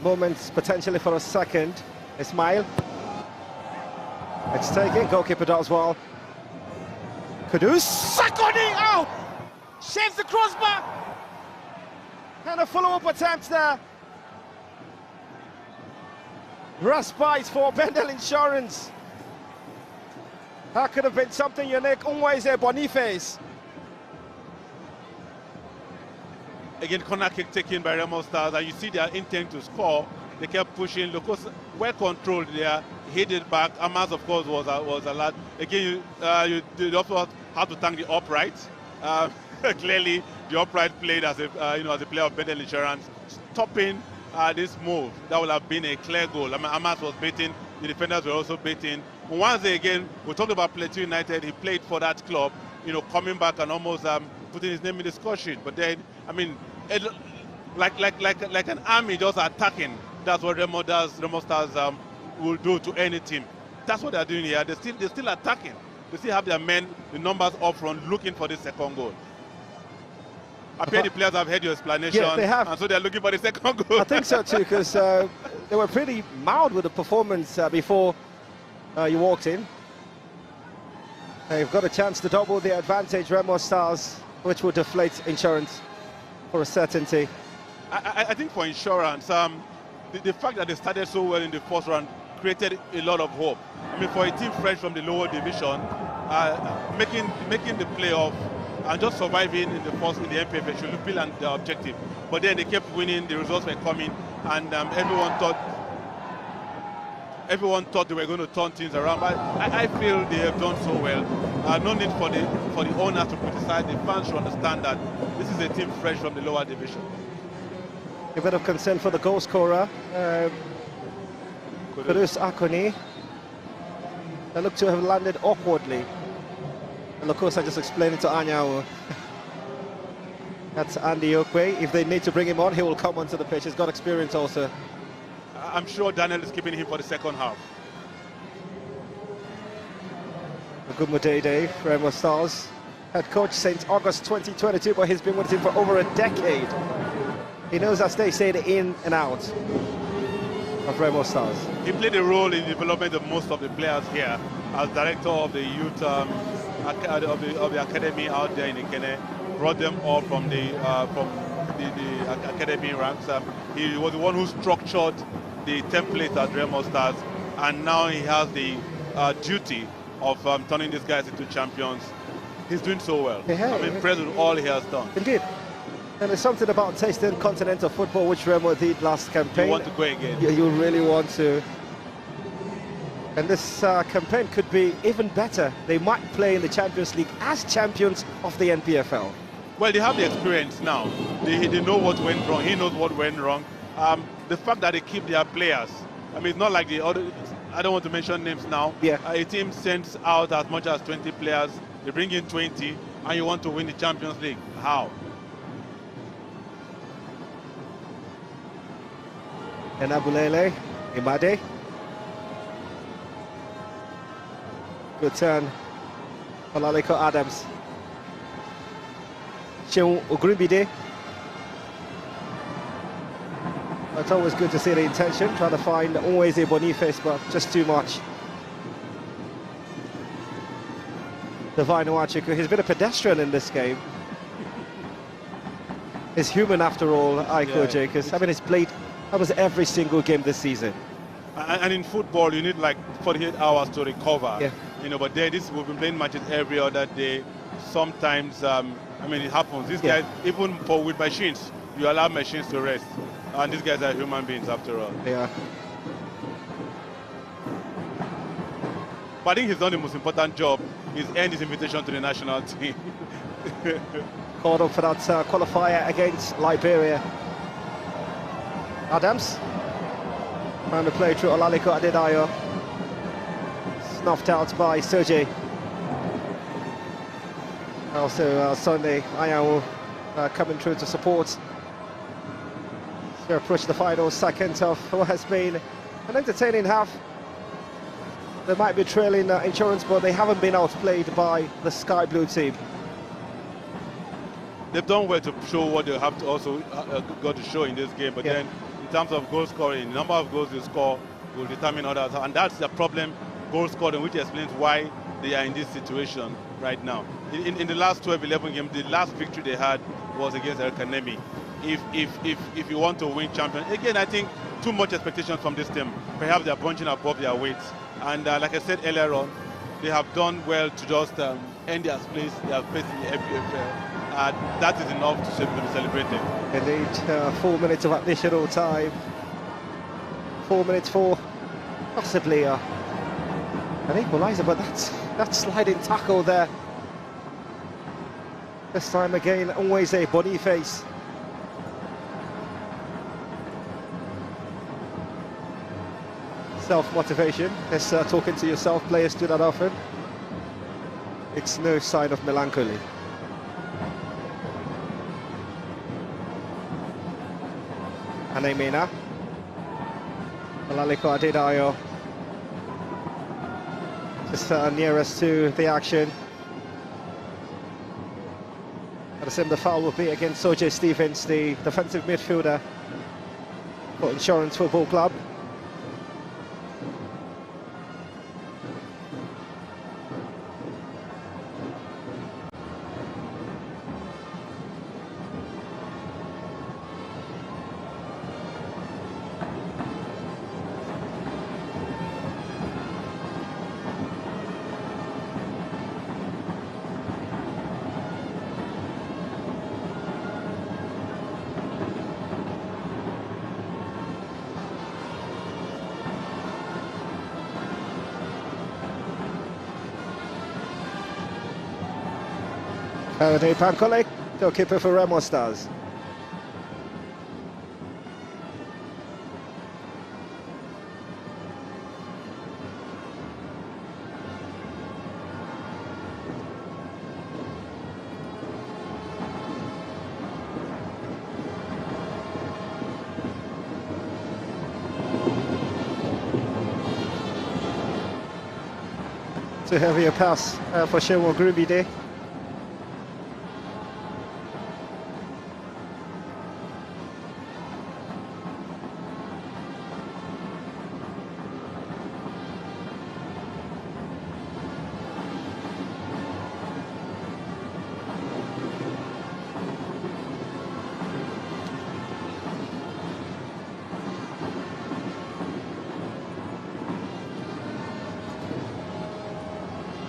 moments potentially for a second. Ismail. It's taken. Goalkeeper does well. Kudus. Sakoni out! Shaves the crossbar! And a follow-up attempt there. Respite for Bendel Insurance. That could have been something unique. Unwise Boniface. Again, corner kick taken by Remo Stars, and you see their intent to score. They kept pushing. Locos well controlled there, hit it back. Amas, of course, was alert. Again, you also have to thank the upright. Clearly, the upright played as a as a player of Bendel Insurance, stopping this move. That would have been a clear goal. I mean, Amas was beaten. The defenders were also beaten. Once again, we talked about Plateau United. He played for that club, coming back and almost putting his name in discussion. But then, I mean, like an army just attacking. That's what Remo does. Remo Stars will do to any team. That's what they're doing here. They're still attacking. They still have their men, the numbers up front, looking for the second goal. I bet the players have heard your explanation. Yeah, they have. And so they're looking for the second goal. I think so too, because they were pretty mild with the performance before you walked in. They've got a chance to double the advantage, Remo Stars, which will deflate Insurance for a certainty. I think for Insurance, the fact that they started so well in the first round created a lot of hope. I mean, for a team fresh from the lower division, making the playoff and just surviving in the NPFL should be the objective. But then they kept winning, the results were coming. and everyone thought they were going to turn things around. But I feel they have done so well. No need for the owners to criticize. The fans should understand that this is a team fresh from the lower division. A bit of concern for the goal scorer, Kudus Akoni. They look to have landed awkwardly. And of course, I just explained it to Anya. That's Andy Okwe. If they need to bring him on, he will come onto the pitch. He's got experience also. I'm sure Daniel is keeping him for the second half. A good Day, Remo Stars. Head coach since August 2022, but he's been with him for over a decade. He knows, as they say, the in and out of Remo Stars. He played a role in the development of most of the players here as director of the youth of the academy out there in Ikene. Brought them all from the academy ranks. He was the one who structured the template at Remo Stars, and now he has the duty of turning these guys into champions. He's doing so well. Yeah, I'm impressed with all he has done. Indeed. And there's something about tasting continental football, which Remo did last campaign. You want to go again. You really want to. And this campaign could be even better. They might play in the Champions League as champions of the NPFL. Well, they have the experience now. They know what went wrong. He knows what went wrong. The fact that they keep their players, I mean, it's not like the other, I don't want to mention names now. Yeah. A team sends out as much as 20 players, they bring in 20, and you want to win the Champions League. How? And Abulele, Imade. Good turn. Olaleko Adams. Sheun Ogrimbide. It's always good to see the intention, trying to find always a Boniface, but just too much. Divine Wachiku, he's been a pedestrian in this game. He's human after all, Aiko Jacobs. I mean, he's played almost every single game this season. And in football, you need like 48 hours to recover. Yeah. You know, but we've been playing matches every other day. Sometimes, I mean, it happens. These guys, even with machines, you allow machines to rest. And these guys are human beings after all. Yeah. But I think he's done the most important job. He's earned his invitation to the national team. Called up for that qualifier against Liberia. Adams. Trying to play through Olaliko Adedayo. Snuffed out by Sergey. Also Sunday Ayawu coming through to support. To approach the final second of what has been an entertaining half. They might be trailing Insurance, but they haven't been outplayed by the Sky Blue team. They've done well to show what they have to also got to show in this game, but then in terms of goal scoring, the number of goals they score will determine others, and that's the problem, goal scoring, which explains why they are in this situation right now. In the last 12-11 games, the last victory they had was against El Kanemi. If you want to win champion, again, I think too much expectations from this team. Perhaps they're punching above their weights. And like I said earlier on, they have done well to just end their place in the NPFL. That is enough to be celebrated. Indeed, 4 minutes of additional time. 4 minutes for possibly an equaliser, but that sliding tackle there. This time again, always a Boniface. Self-motivation. It's talking to yourself. Players do that often. It's no sign of melancholy. Anemina. Olaliko Adedayo. Just nearest to the action. I'd assume the foul will be against Soje Stevens, the defensive midfielder for Insurance Football Club. Faraday Pankole, goalkeeper for Remo Stars. Too heavy a pass for Shemo Grubide.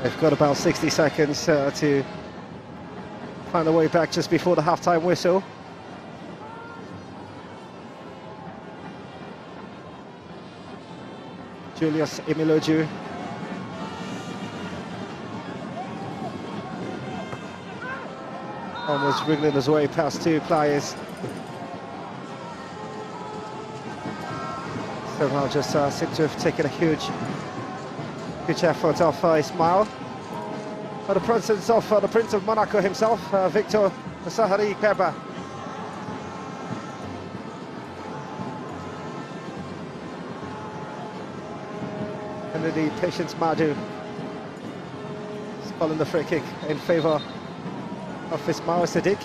They've got about 60 seconds to find a way back just before the half-time whistle. Julius Imiloju. Almost wriggling his way past two players. Somehow just seemed to have taken a huge effort off Ismail. For the presence of the Prince of Monaco himself, Victor Sahari Keba. And the Patience Madu is calling the free kick in favour of Ismail Sadiq.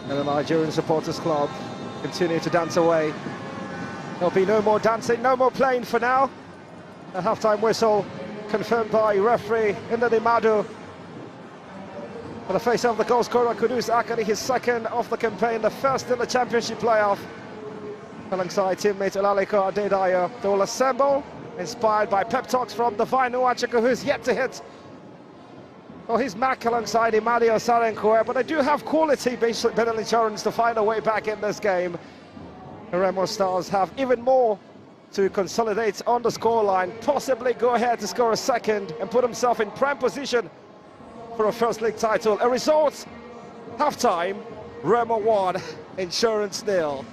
And the Nigerian Supporters Club continue to dance away. There'll be no more dancing, no more playing for now. A half-time whistle confirmed by referee Indadi Madu. For the face of the goal scorer, Kudus Akari, his second of the campaign, the first in the championship playoff. Alongside teammate Olaliko Adedayo, they will assemble, inspired by pep talks from Divine Nwachukwu, who's yet to hit his mark alongside Imadio Sarenkwe, but they do have quality Bendel Insurance to find a way back in this game. The Remo Stars have even more to consolidate on the scoreline, possibly go ahead to score a second and put himself in prime position for a first league title. A result, half-time, Remo 1, Insurance 0.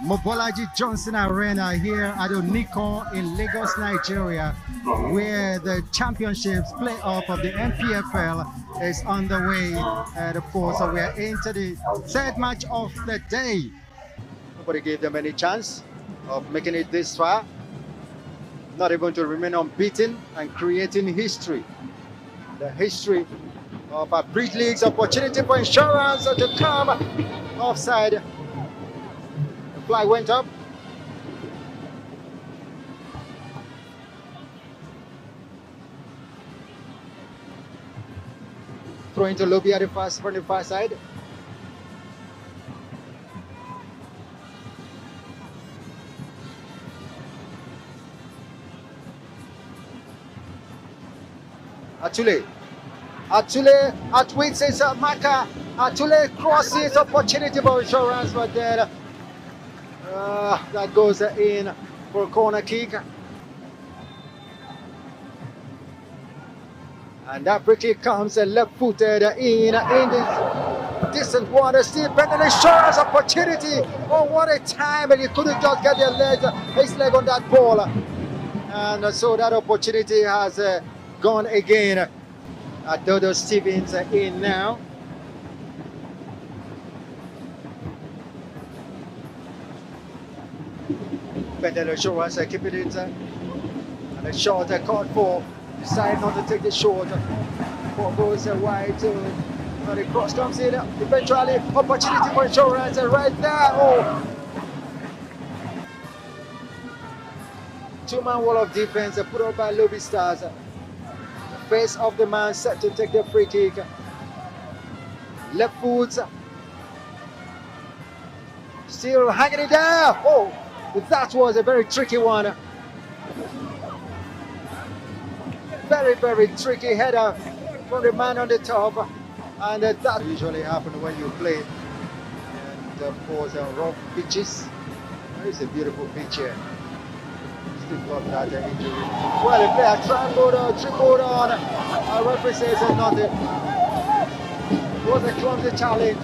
Mobolaji Johnson Arena here at Oniko in Lagos, Nigeria, where the championships playoff of the NPFL is underway. And of course, we are into the third match of the day. Nobody gave them any chance of making it this far. Not even to remain unbeaten and creating history. The history of a Brit League's opportunity for Insurance to come offside. Fly went up. Throw into Lobby at the from the far side. Atule outwits his marker. Atule crosses opportunity for Insurance, but then that goes in for a corner kick. And that free kick comes left-footed in this Decent one, still Bendel insurance opportunity. Oh, what a time, and he couldn't just get his leg on that ball. And so that opportunity has gone again. Dodo Stevens in now. Bendel insurance keeping it. And a shot caught for. Decide not to take the short. Ball goes wide to. The cross comes in, eventually opportunity for insurance right there. Oh, two-man wall of defense put up by Lobby Stars. The face of the man set to take the free kick. Left foot, still hanging it there. Oh, that was a very tricky one. Very, very tricky header from the man on the top. And that usually happens when you play, and of course rough pitches. It's a beautiful pitch here. Still got that injury. Well, the player tripled on. Our referee says nothing. It was a clumsy challenge.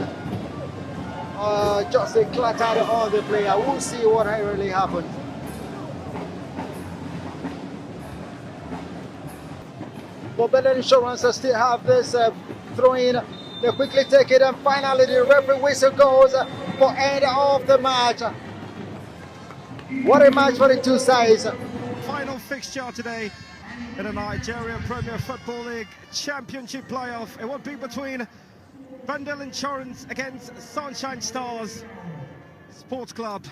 Just a clatter on the player. We'll see what really happened. But Bendel Insurance still have this throw in. They quickly take it, and finally the referee whistle goes for end of the match. What a match for the two sides. Final fixture today in the Nigeria Premier Football League Championship playoff. It will be between Bendel Insurance against Sunshine Stars Sports Club.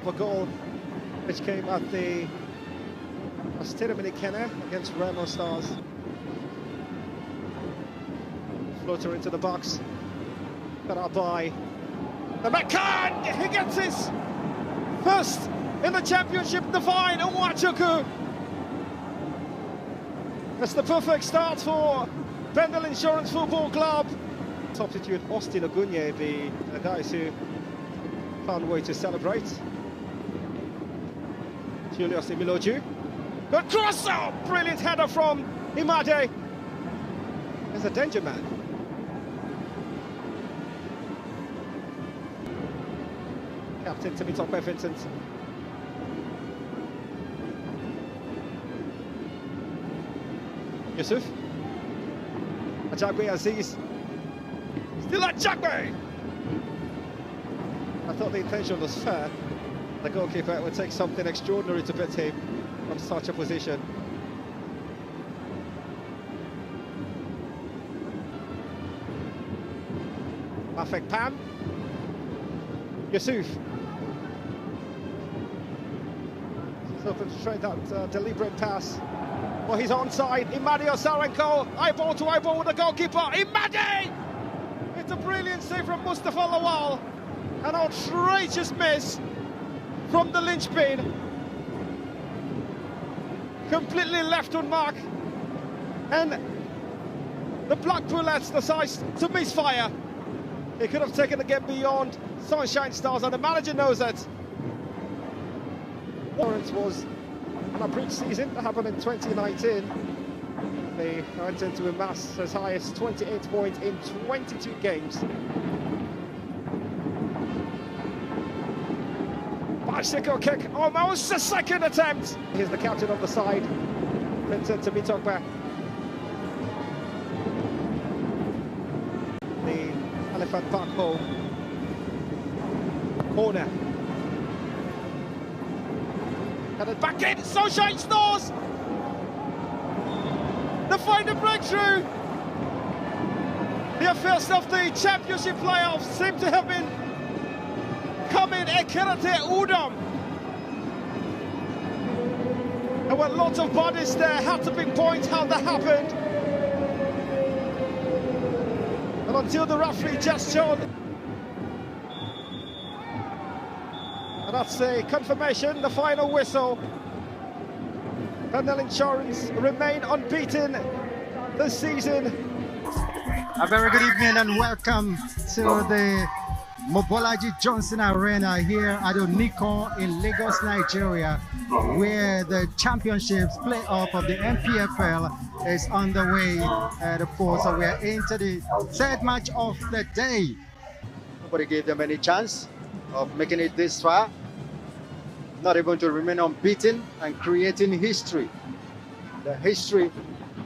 For goal, which came at the Stadium in Kenya against Remo Stars. Floater into the box, cut out by the McCann. He gets his first in the championship. Divine Nwachuku. That's the perfect start for Bendel Insurance Football Club. Substitute Austin Ogunye, the guys who found a way to celebrate. Julius Imiloju. Good cross out! Brilliant header from Imade. There's a danger man. Captain Temitope Vincent. Yusuf. Ajagbe Aziz. Still Ajagbe! I thought the intention was fair. The goalkeeper would take something extraordinary to beat him from such a position. Perfect Pam. Yusuf. So to try that deliberate pass. Well, he's onside. Imade Osarenko, eyeball to eyeball with the goalkeeper. Imade! It's a brilliant save from Mustafa Lawal. An outrageous miss from the linchpin. Completely left on mark. And the black bullets decides to misfire. He could have taken the game beyond Sunshine Stars, and the manager knows it. Lawrence was on a bridge season that happened in 2019. They went into amass as high as 28 points in 22 games. Bicycle kick, almost a second attempt. Here's the captain on the side, Vincent Temitope. The Elephant Park hole. Corner. And then back in, Sunshine Stars! They find a breakthrough! The affairs of the championship playoffs seem to have been coming Ekerate Udom. There were lots of bodies there, had to pinpoint how that happened. And until the referee just showed. And that's the confirmation, the final whistle. Bendel Insurance remain unbeaten this season. A very good evening and welcome to the Mobolaji Johnson Arena here at Nico in Lagos, Nigeria, where the championships playoff of the NPFL is underway. And of course, we are into the third match of the day. Nobody gave them any chance of making it this far. Not even to remain unbeaten and creating history. The history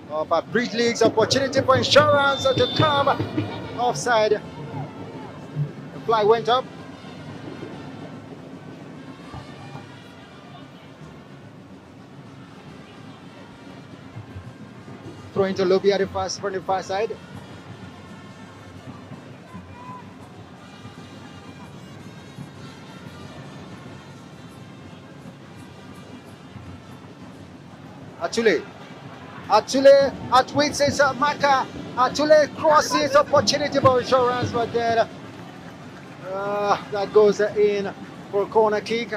of a Bridge League's opportunity for insurance to come offside. The flag went up. Throw into Lobby at from the far side. Atule outwits his marker. Atule crosses opportunity for insurance, but then that goes in for a corner kick.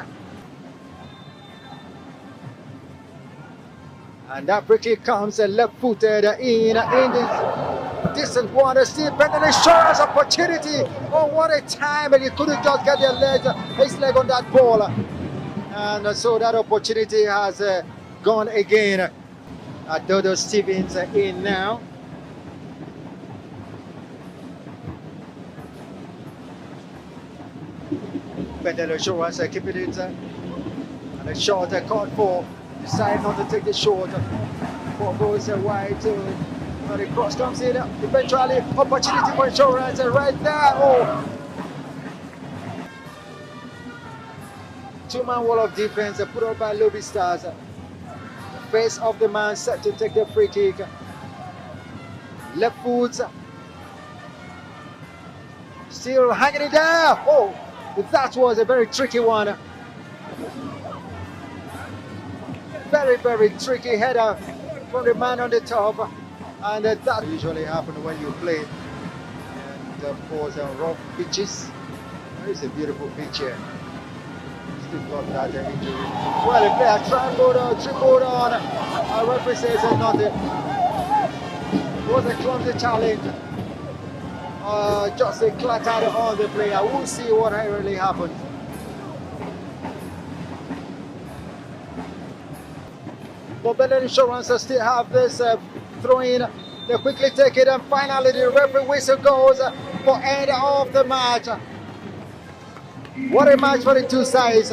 And that free kick comes left-footed in the distant water. Still Bendel insurance opportunity. Oh, what a time! And he couldn't just get his leg on that ball. And so that opportunity has gone again. Dodo Stevens in now. Bendel insurance keeping it. And a shot caught for. Decide not to take the short. Ball goes wide to the cross comes in. Eventually, opportunity for insurance right there. Oh, two-man wall of defense put up by Lobby Stars. The face of the man set to take the free kick. Left foot. Still hanging it there. Oh, that was a very tricky one. Very, very tricky header from the man on the top, and that usually happens when you play. And of course, rough pitches. There is a beautiful pitch here. Still got that injury. Well, the player tripled on. Our referee says nothing. It was a clumsy challenge. Just a clatter on the player. We'll see what really happened. But Bendel Insurance still have this throw in. They quickly take it, and finally the referee whistle goes for end of the match. What a match for the two sides.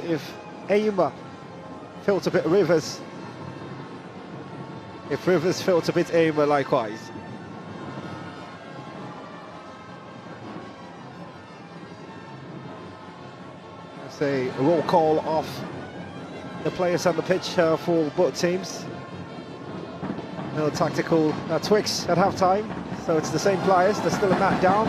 if Aima failed to beat Rivers, if Rivers failed to beat Aima likewise. It's a roll call off the players on the pitch for both teams. No tactical tweaks at half-time, so it's the same players, they're still a mat down.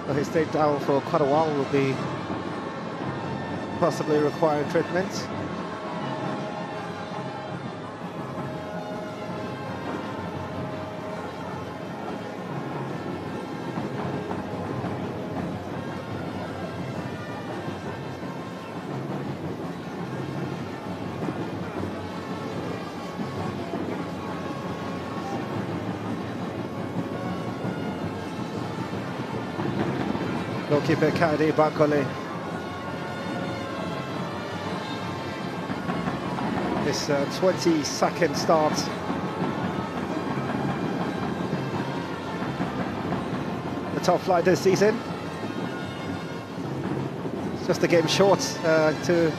So he stayed down for quite a while, will be possibly requiring treatment. Goalkeeper Kadi Bankole. His 22nd start. The top flight this season. It's just a game short to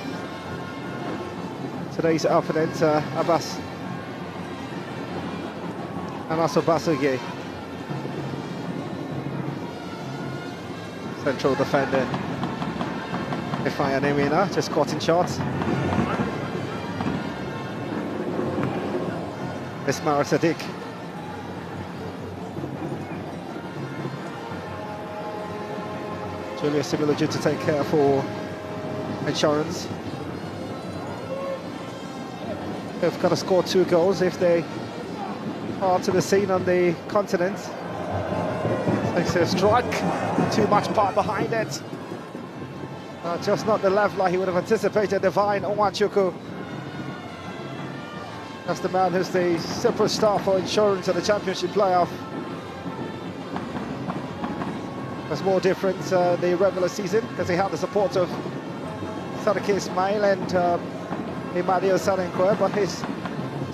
today's opponent, Abbas. And also Basugi. Central defender Ifaya Nemina, just caught in shot. Ismail Sadiq. Julius Similoju to take care for Insurance. They've got to score 2 goals if they are to the scene on the continent. Takes a strike, too much power behind it. Just not the leveler he would have anticipated. Divine Onwachuku. That's the man who's the superstar for Insurance in the Championship playoff. That's more different the regular season because he had the support of Sadiki Ismail and Imadio Sanenkwe, but he's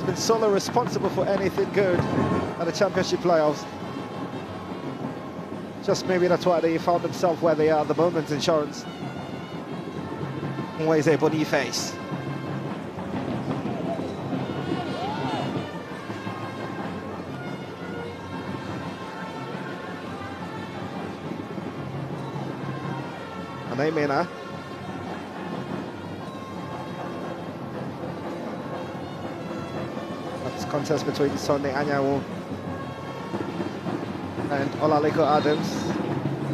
been solely responsible for anything good at the Championship playoffs. Just maybe that's why they found themselves where they are at the moment, Insurance. Always a Boniface. And Aimena. That's contest between Sonny Anyanwu and Olaliko Adams,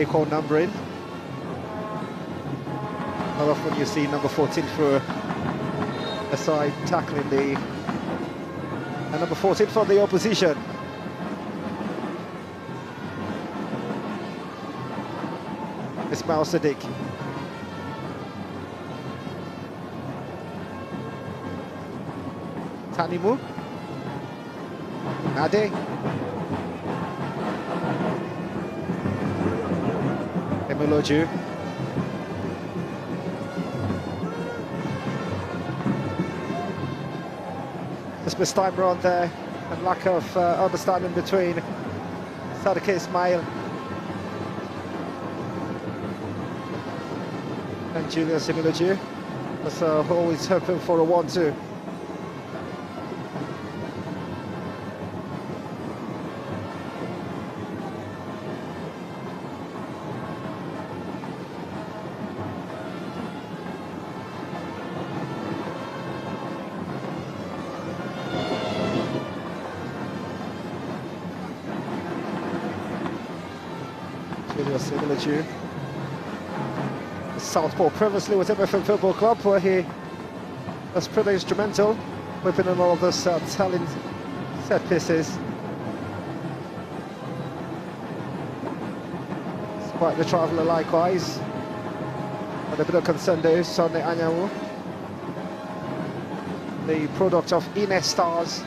equal numbering. Not often you see number 14 for a side tackling the... and number 14 for the opposition. Ismail Sadiq. Tanimu. Nade. Emiloju. Just missed time around there and lack of understanding between Sadiki Ismail and Julius Emiloju. That's always hoping for a 1-2. Julius Emiloju, southpaw previously with MFM Football Club, where he was pretty instrumental, whipping in all of those telling set pieces. It's quite the traveller likewise. And a bit of concern there, Sonny Anyanwu, the product of Ines Stars.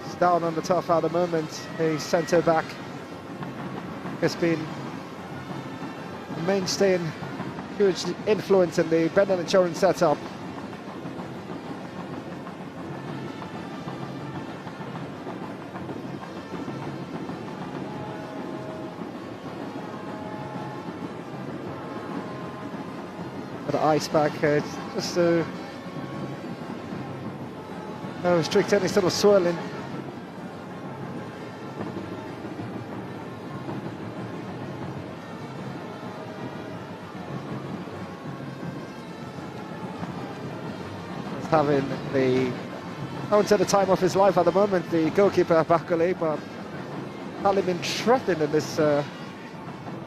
He's down on the turf at the moment, a centre back. Has been a mainstay and huge influence in the Bendel Insurance setup for the ice pack, just to restrict any sort of swirling. Having the, I wouldn't say the time of his life at the moment, the goalkeeper Bakole, but having been threatened in this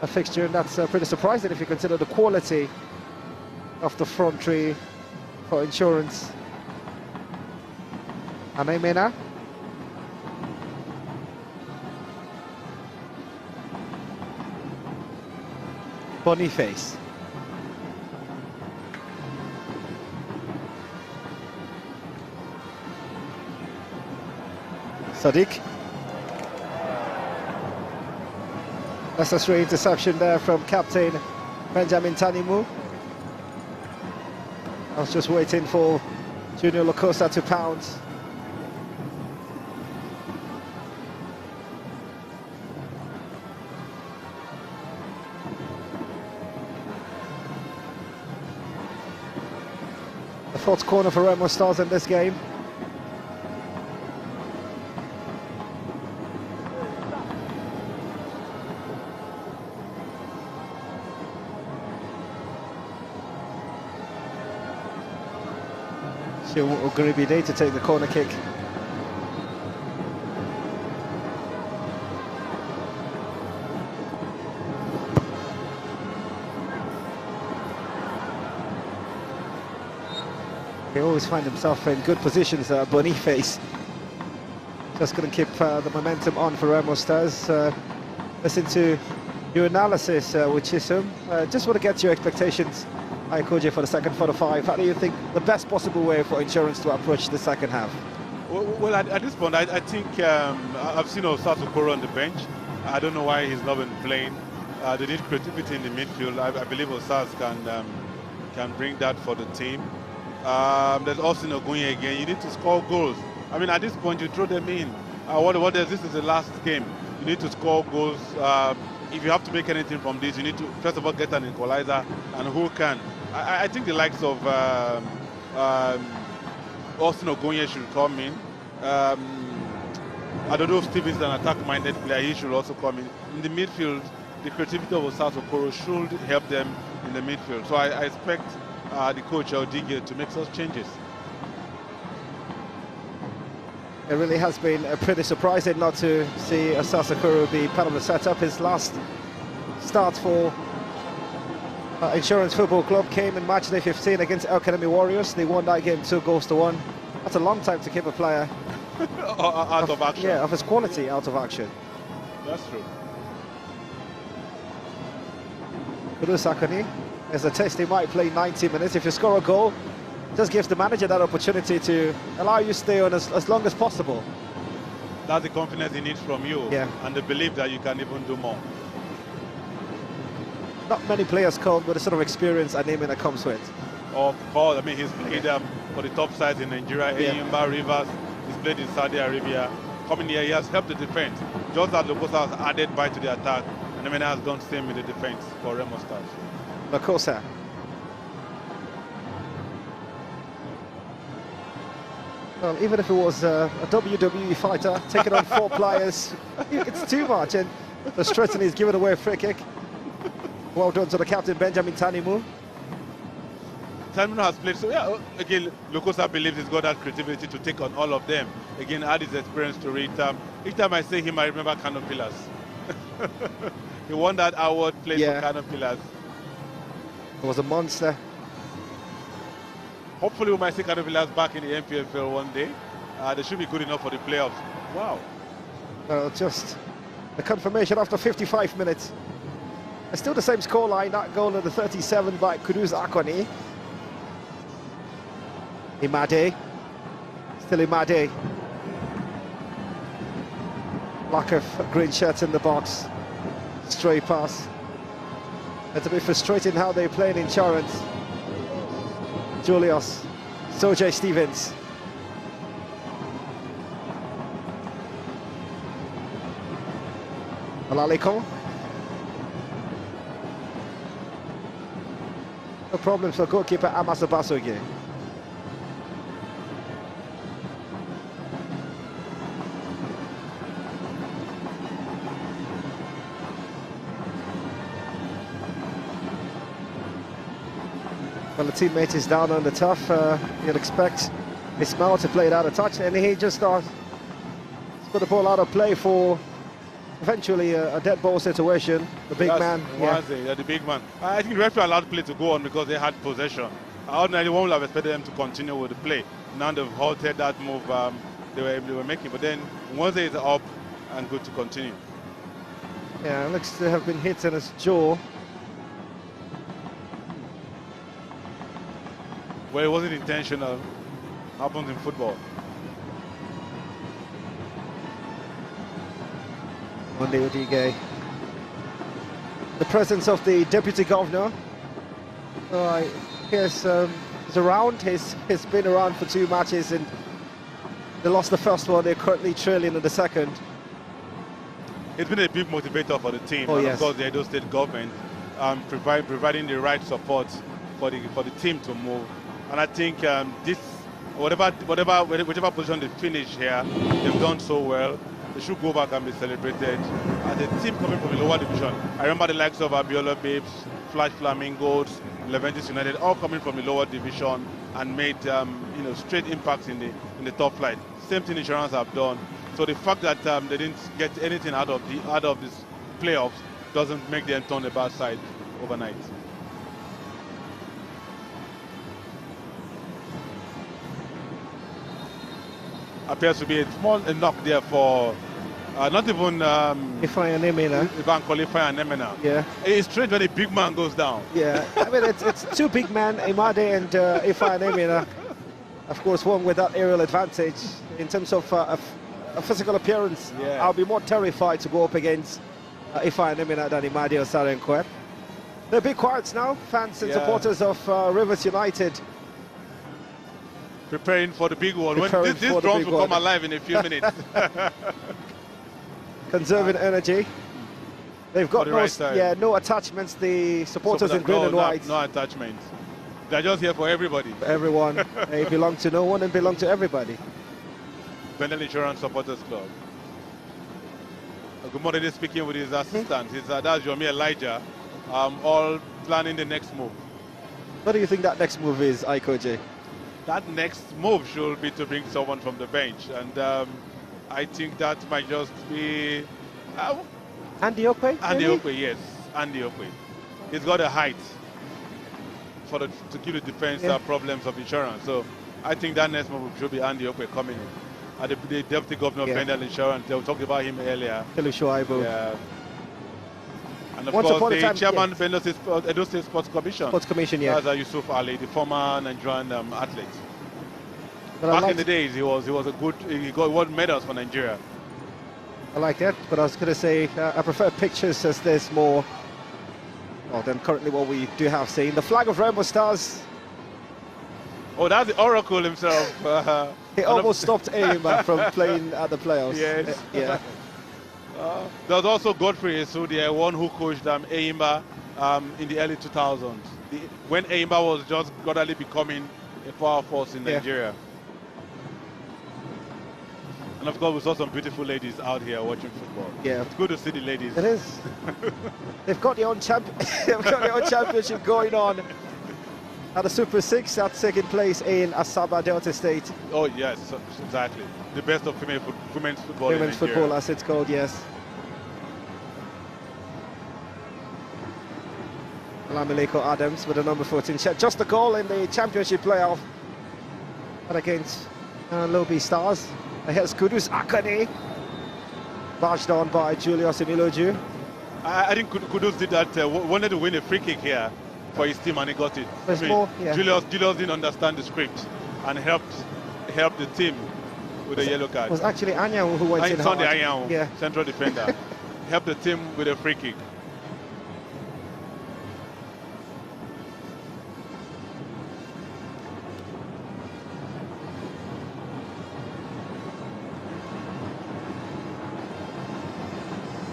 fixture, and that's pretty surprising if you consider the quality of the front three for Insurance. Anemena. Boniface. Sadiq. Necessary interception there from captain Benjamin Tanimu. I was just waiting for Junior Lacosta to pounce. The fourth corner for Remo Stars in this game. Uguribide to take the corner kick. He always finds himself in good positions, Boniface. Just going to keep the momentum on for Remo Stars. Listen to your analysis, with Chisholm. Just want to get your expectations, Aikoje, for the second 45. How do you think the best possible way for Insurance to approach the second half? Well, at this point, I think I've seen Osasu Okoro on the bench. I don't know why he's not been playing. They need creativity in the midfield. I believe Osas can bring that for the team. There's Austin Ogunye again. You need to score goals. I mean, at this point, you throw them in. This is the last game. You need to score goals. If you have to make anything from this, you need to, first of all, get an equalizer, and who can. I think the likes of Austin Ogunye should come in. I don't know if Steve is an attack-minded player. He should also come in. In the midfield, the creativity of Osasu Okoro should help them in the midfield. So I expect the coach, Odige, to make such changes. It really has been pretty surprising not to see Osasu Okoro be part of the setup. His last start for Insurance Football Club came in match day 15 against El Kanemi Warriors. They won that game 2-1. That's a long time to keep a player out of action. Yeah, of his quality out of action. That's true. Kudus Akani, there's a test he might play 90 minutes. If you score a goal, just gives the manager that opportunity to allow you to stay on as long as possible. That's the confidence he needs from you, yeah, and the belief that you can even do more. Not many players come with the sort of experience and naming that comes with. Of course, I mean, he's played for the top sides in Nigeria, Enyimba, Rivers. He's played in Saudi Arabia. Coming here, he has helped the defense. Just as Lacosta has added bite to the attack, and Emena has done the same in the defense for Remo Stars. Lacosta. Well, even if it was a WWE fighter taking on 4 players, it's too much. And the Stretton is giving away a free kick. Well done to the captain, Benjamin Tanimu. Tanimu has played, so yeah, again, Lacosta believes he's got that creativity to take on all of them. Again, add his experience to it. Each time I say him, I remember Kano Pillars. He won that award played for Kano Pillars. It was a monster. Hopefully we might see Kano Pillars back in the NPFL one day. They should be good enough for the playoffs. Wow. Just the confirmation after 55 minutes. It's still the same scoreline, that goal of the 37 by Kudus Akoni. Imade. Still Imade. Lack of green shirts in the box. Stray pass. It's a bit frustrating how they play in Insurance. Julius. Sojay Stevens. Alalikon. No problems for goalkeeper Amaso Basoge. Well, the teammate is down on the tough. You'd expect Ismail to play it out of touch, and he just put the ball out of play for eventually a dead ball situation. The big man. Yeah, the big man. I think the referee allowed play to go on because they had possession. Ordinarily, one would have expected them to continue with the play. Now they've halted that move they were making, but then once it's up and good to continue. Yeah, looks to have been hit in his jaw. Well, it wasn't intentional. Happens in football. Monday Odige. The presence of the deputy governor. He's around. He's been around for 2 matches and they lost the first one. They're currently trailing in the second. It's been a big motivator for the team. Oh, and yes. Of course, the Edo State government providing the right support for the team to move. And I think whichever position they finish here, they've done so well. They should go back and be celebrated. As a team coming from the lower division, I remember the likes of Abiola Babes, Flash Flamingos, Leventis United, all coming from the lower division and made straight impacts in the top flight. Same thing Insurance have done. So the fact that they didn't get anything out of this playoffs doesn't make them turn the bad side overnight. Appears to be a small knock there for not even Ifeanyi Nemena. Ivan qualify and Nemena. Yeah. It's strange when a big man goes down. Yeah, I mean it's 2 big men, Imade and Ifeanyi Nemena. Of course, one with that aerial advantage in terms of a physical appearance. Yeah. I'll be more terrified to go up against Ifeanyi Nemena than Imade or Sarenkwe. They're big quiets now, fans and supporters of Rivers United. Preparing for the big one. Preparing These drums will come alive in a few minutes. Conserving energy. They've got no attachments, the supporters in green and white. No attachments. They're just here for everybody. For everyone. They belong to no one and belong to everybody. Bendel Insurance Supporters Club. Good morning, he's speaking with his assistant. That's Yomi Elijah, all planning the next move. What do you think that next move is, Aiko J? That next move should be to bring someone from the bench, and I think that might just be Andy Okwe? Andy Okwe, yes, Andy Okwe. He's got a height to keep the defense problems of Insurance. So I think that next move should be Andy Okwe coming in. The deputy governor of Bendel Insurance, they talked about him earlier. Yeah. And of course, the chairman of the Edo State Sports Commission. That's Yusuf Ali, the former Nigerian athlete. Back in the days, he got world medals for Nigeria. I like that, but I was going to say I prefer pictures as there's more than currently what we do have seen. The flag of Remo Stars. Oh, that's the Oracle himself. He almost stopped Aima from playing at the playoffs. Yes. Yeah. There was also Godfrey Esudia, one who coached Aimba in the early 2000s, when Aimba was just gradually becoming a power force in Nigeria. And of course, we saw some beautiful ladies out here watching football. Yeah, it's good to see the ladies. It is. They've got their own championship going on at the Super 6 that's taking place in Asaba, Delta State. Oh yes, exactly. The best of women's football. Women's football, as it's called, yes. Lamileko Adams with the number 14 shot. Just a goal in the championship playoff. And against Lobi Stars. Here's Kudus Akane. Bashed on by Julius Emiloju. I think Kudus did that, wanted to win a free kick here for his team and he got it. Julius didn't understand the script and helped the team with a yellow card. It was actually Anyanwu who went in hard. Sunday Anyanwu, central defender, helped the team with a free kick.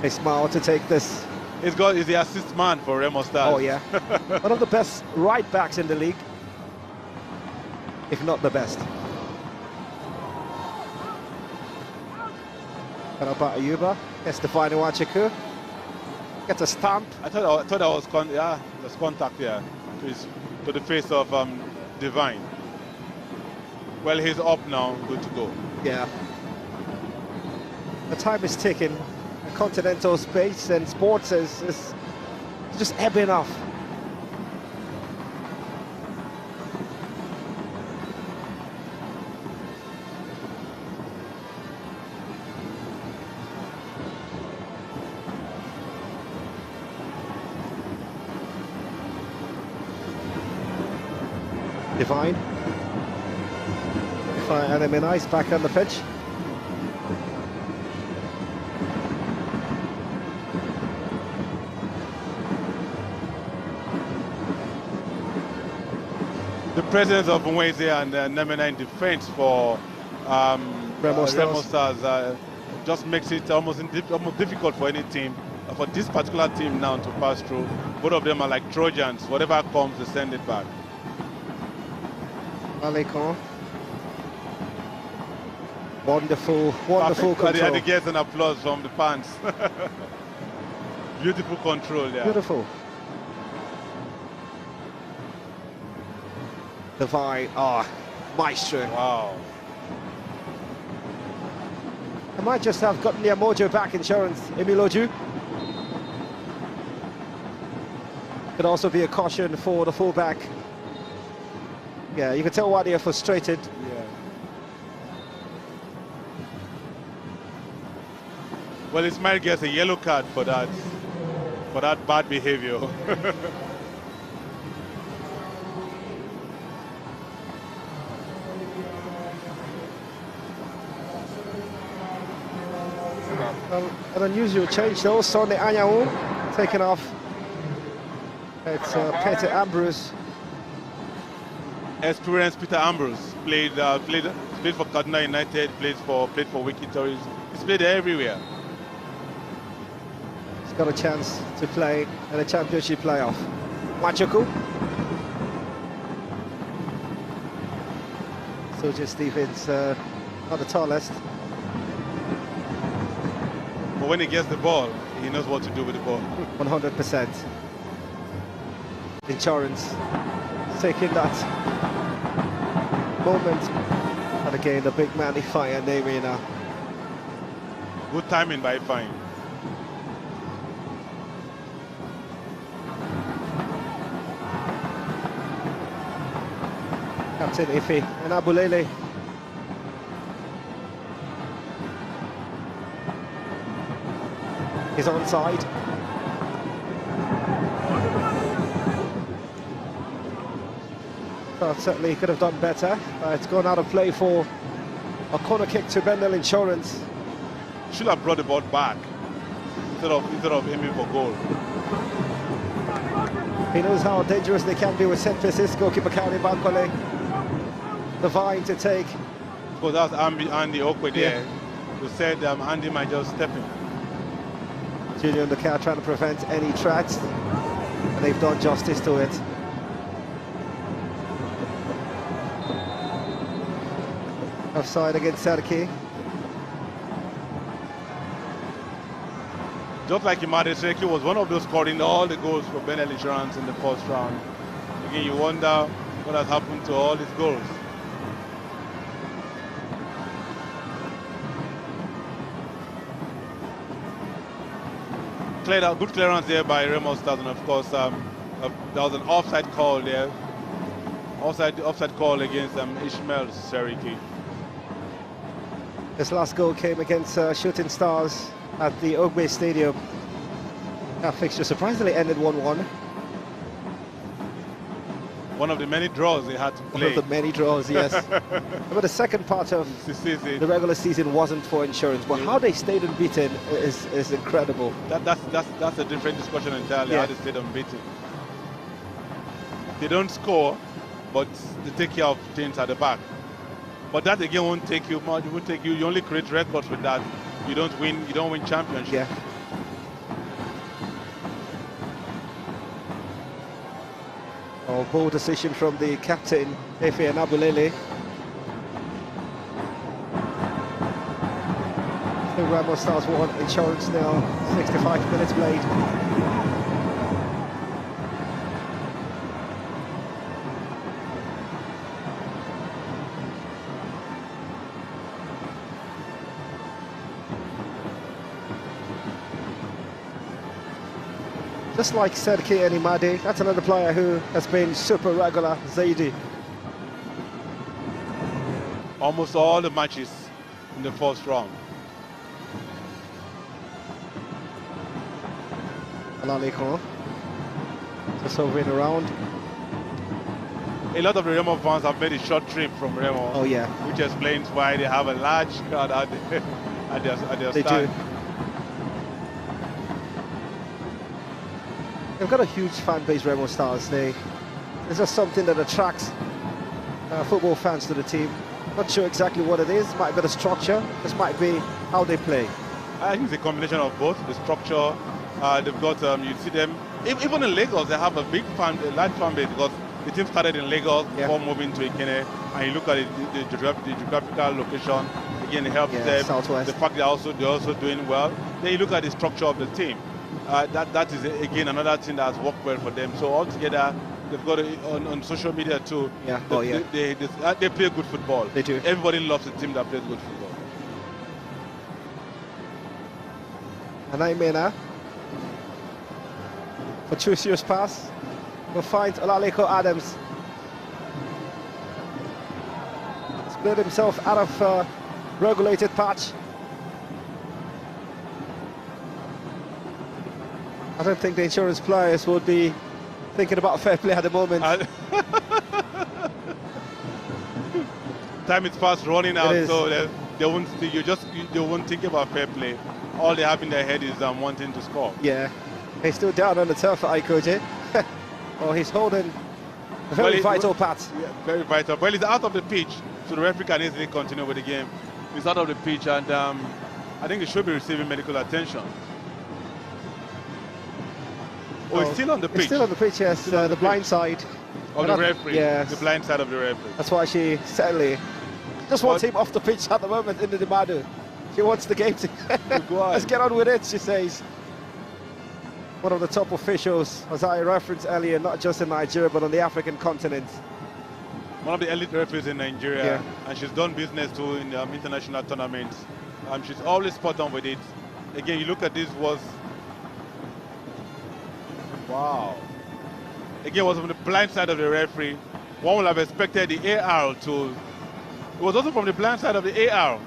Ismail to take this He's the assist man for Remo Stars. Oh, yeah. One of the best right backs in the league, if not the best. What about Ayuba? Gets the final Wachiku. Gets a stamp. I thought that was there's contact here to the face of Divine. Well, he's up now, good to go. Yeah. The time is ticking. The continental space and sports is just ebbing off. Divine. Enemy nice back on the pitch. The presence of Nweze and Nemena in defense for Remo Stars just makes it almost difficult for any team, for this particular team now to pass through. Both of them are like Trojans. Whatever comes, they send it back. Malikon. Wonderful control. And he gets an applause from the fans. Beautiful control there. Beautiful. Divine, maestro. Wow. I might just have gotten the mojo back, Insurance. Emiloju. Could also be a caution for the fullback. Yeah, you can tell why they are frustrated. Yeah. Well, Ismail gets a yellow card for that bad behavior. An unusual change though. Sonny Anyanwu taken off. It's Peter Ambrose. Experienced Peter Ambrose played for Kaduna United, played for Wiki Tories. He's played everywhere. He's got a chance to play in a championship playoff. Wachoku. Soja Stevens, not the tallest. But when he gets the ball, he knows what to do with the ball. 100%. Insurance taking that moment. And again, the big man, Ifeanyi and Nemena. Good timing by Ifeanyi. Captain Ife and Abulele. He's onside. Certainly could have done better. It's gone out of play for a corner kick to Bendel Insurance. Should have brought the ball back instead of aiming for goal. He knows how dangerous they can be with set pieces. Goalkeeper Kari Bankole. The vine to take. So that's Andy Okwe there, who said Andy might just step in. Julian the car trying to prevent any threats, and they've done justice to it. Offside against Serki. Just like Imade Serki was one of those scoring all the goals for Bendel Insurance in the first round. Again, you wonder what has happened to all his goals. Good clearance there by Remo Stars, and of course there was an offside call there. Offside call against Ishmael Seriki. This last goal came against Shooting Stars at the Ogbe Stadium. That fixture surprisingly ended 1-1. One of the many draws they had to play. One of the many draws, yes. But the second part of the regular season wasn't for Insurance, but how they stayed unbeaten is incredible. That's a different discussion entirely, Yeah. how they stayed unbeaten. They don't score, but they take care of things at the back. But that again won't take you much. It won't take you. You only create records with that. You don't win championship. Yeah. Oh, bold decision from the captain, Efe Anabulele. The Remo Stars 1, Insurance 0, 65 minutes played. Just like Serki and Imade, that's another player who has been super regular, Zaidi. Almost all the matches in the first round. Alaliko, just hovering around. A lot of the Remo fans have made a short trip from Remo. Oh yeah. Which explains why they have a large crowd at their They stand. do. They've got a huge fan base, Remo Stars. There's just something that attracts football fans to the team. Not sure exactly what it is. Might be the structure. This might be how they play. I think it's a combination of both. The structure, they've got, you see them, even in Lagos, they have a large fan base because the team started in Lagos before moving to Ikene. And you look at the geographical location, again, it helps them. Southwest. The fact they're also doing well. Then you look at the structure of the team. That is, again, another thing that has worked well for them. So altogether, they've got it on social media too. Yeah. They play good football. They do. Everybody loves a team that plays good football. Anai Mena for Chusio's pass. Will find Olaleko Adams. Split himself out of regulated patch. I don't think the Insurance players would be thinking about fair play at the moment. Time is fast running out, so they won't think about fair play. All they have in their head is wanting to score. Yeah, he's still down on the turf at Ikoje. Oh, he's holding a very vital part. Yeah, very vital. Well, he's out of the pitch, so the referee can easily continue with the game. He's out of the pitch, and I think he should be receiving medical attention. Oh, he's still on the pitch. He's still on the pitch, yes. The blind side of the referee. Yes. The blind side of the referee. That's why she certainly just wants him off the pitch at the moment in the Dimadu. She wants the game to let's get on with it, she says. One of the top officials, as I referenced earlier, not just in Nigeria, but on the African continent. One of the elite referees in Nigeria, and she's done business too in international tournaments. She's always spot on with it. Again, you look at this wow. Again, it was from the blind side of the referee. One would have expected the AR to... It was also from the blind side of the AR.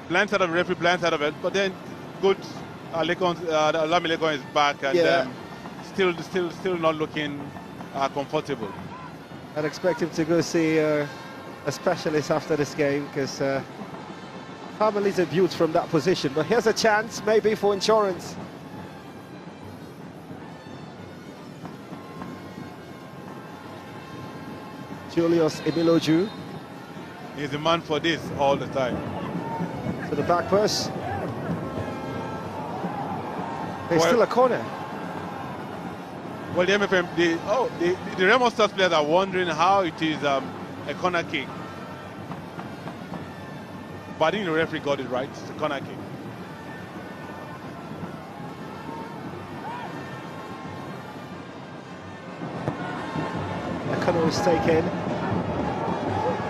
Blind side of the referee, blind side of it. But then, good, Lamilekon is back and still not looking comfortable. I'd expect him to go see a specialist after this game because families are viewed from that position. But here's a chance, maybe, for Insurance. Julius Emiloju. He's the man for this all the time. To the back post. There's still a corner. Well, the MFM, the Remo Stars players are wondering how it is a corner kick. But I think the referee got it right. It's a corner kick. The corner was taken.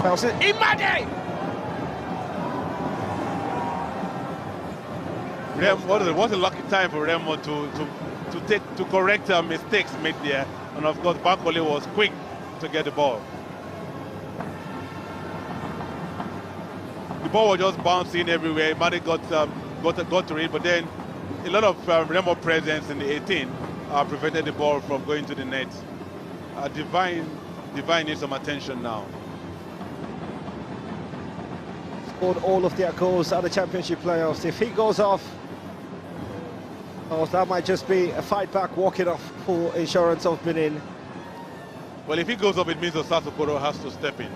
Bounces. Imade! What a lucky time for Remo to correct mistakes made there, and of course Bankole was quick to get the ball. The ball was just bouncing everywhere. Mane got to it, but then a lot of Remo presence in the 18 prevented the ball from going to the net. Divine needs some attention now. Scored all of their goals at the championship playoffs. If he goes off, that might just be a fight back, walking off for Insurance of Benin. Well, if he goes off, it means Osasokoro has to step in.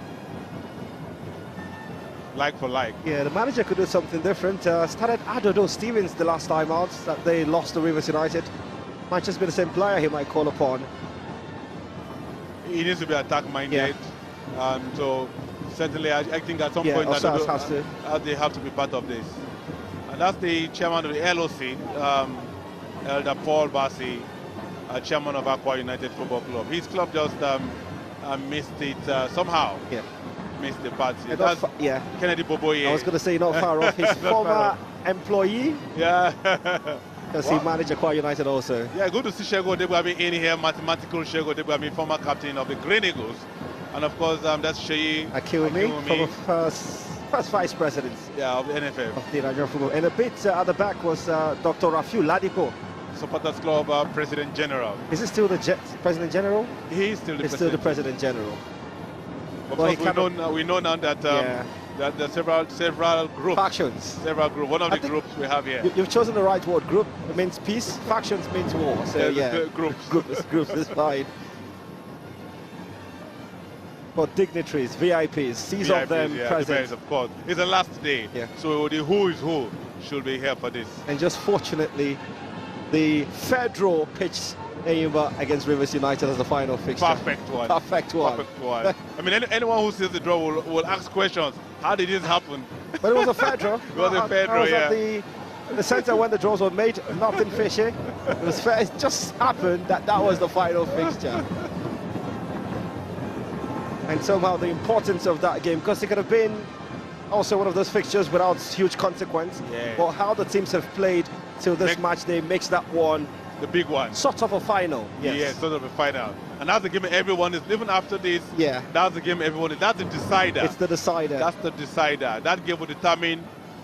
Like for like. Yeah, the manager could do something different. Started Adodo Stevens the last time out that they lost to Rivers United. Might just be the same player he might call upon. he needs to be attack-minded. So certainly, I think at some point that they have to be part of this. And that's the chairman of the LOC, Elder Paul Bassi, chairman of Aqua United Football Club. His club just missed it somehow. Missed the party. That's Kennedy Boboye. I was going to say not far off. His former employee. Because he managed Aqua United also. Yeah, good to see Shego Debwami in here, mathematical Shego Debwami, former captain of the Green Eagles. And of course, that's Sheyi Akiwumi, former first vice president of the NFF. Of the Nigerian football. And a bit at the back was Dr. Rafiu Ladipo. Supporters Club President General. Is he still the President General? He is still the President General. Of course, we know now that that there are several groups. Factions. Several groups. One of the groups we have here. You've chosen the right word. Group means peace. Factions means war. So groups is fine. But dignitaries, VIPs, seize of them present. Of course. It's the last day. So the who is who should be here for this. And just fortunately, the third draw pitched Eyimba against Rivers United as the final fixture. Perfect one. Perfect one. Perfect one. I mean, anyone who sees the draw will ask questions. How did this happen? But it was a fair draw. It was a fair draw, I was at the centre when the draws were made. Nothing fishy. It was fair. It just happened that was the final fixture. And somehow the importance of that game, because it could have been also one of those fixtures without huge consequence. But how the teams have played till this match day makes that one the big one. Sort of a final. Yes, sort of a final. And that's the game everyone is, even after this, that's the game everyone is. That's the decider. It's the decider. That's the decider. That game will determine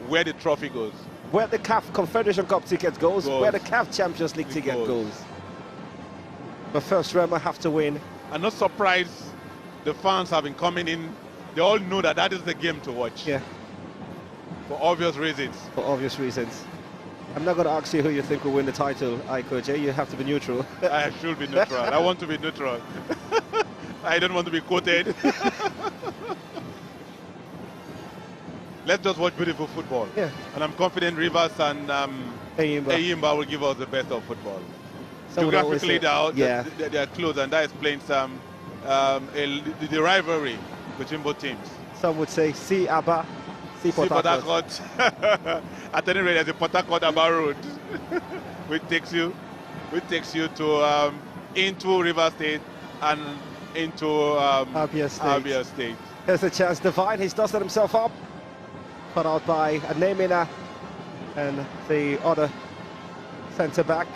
where the trophy goes. Where the CAF Confederation Cup ticket goes, where the CAF Champions League ticket goes. But first, Remo have to win. I'm not surprised the fans have been coming in. They all know that is the game to watch. For obvious reasons. For obvious reasons. I'm not going to ask you who you think will win the title, Coach. You have to be neutral. I should be neutral. I want to be neutral. I don't want to be quoted. Let's just watch beautiful football. And I'm confident Rivers and Eyimba will give us the best of football. Geographically, they are close, and that explains the rivalry between both teams. Some would say, see Abba, see Port Harcourt. At any rate, there's a Port Harcourt-Aba road, which takes you to into River State and into Abia State. Here's a chance. Divine, he's dusted himself up. Cut out by Anemina and the other centre-back,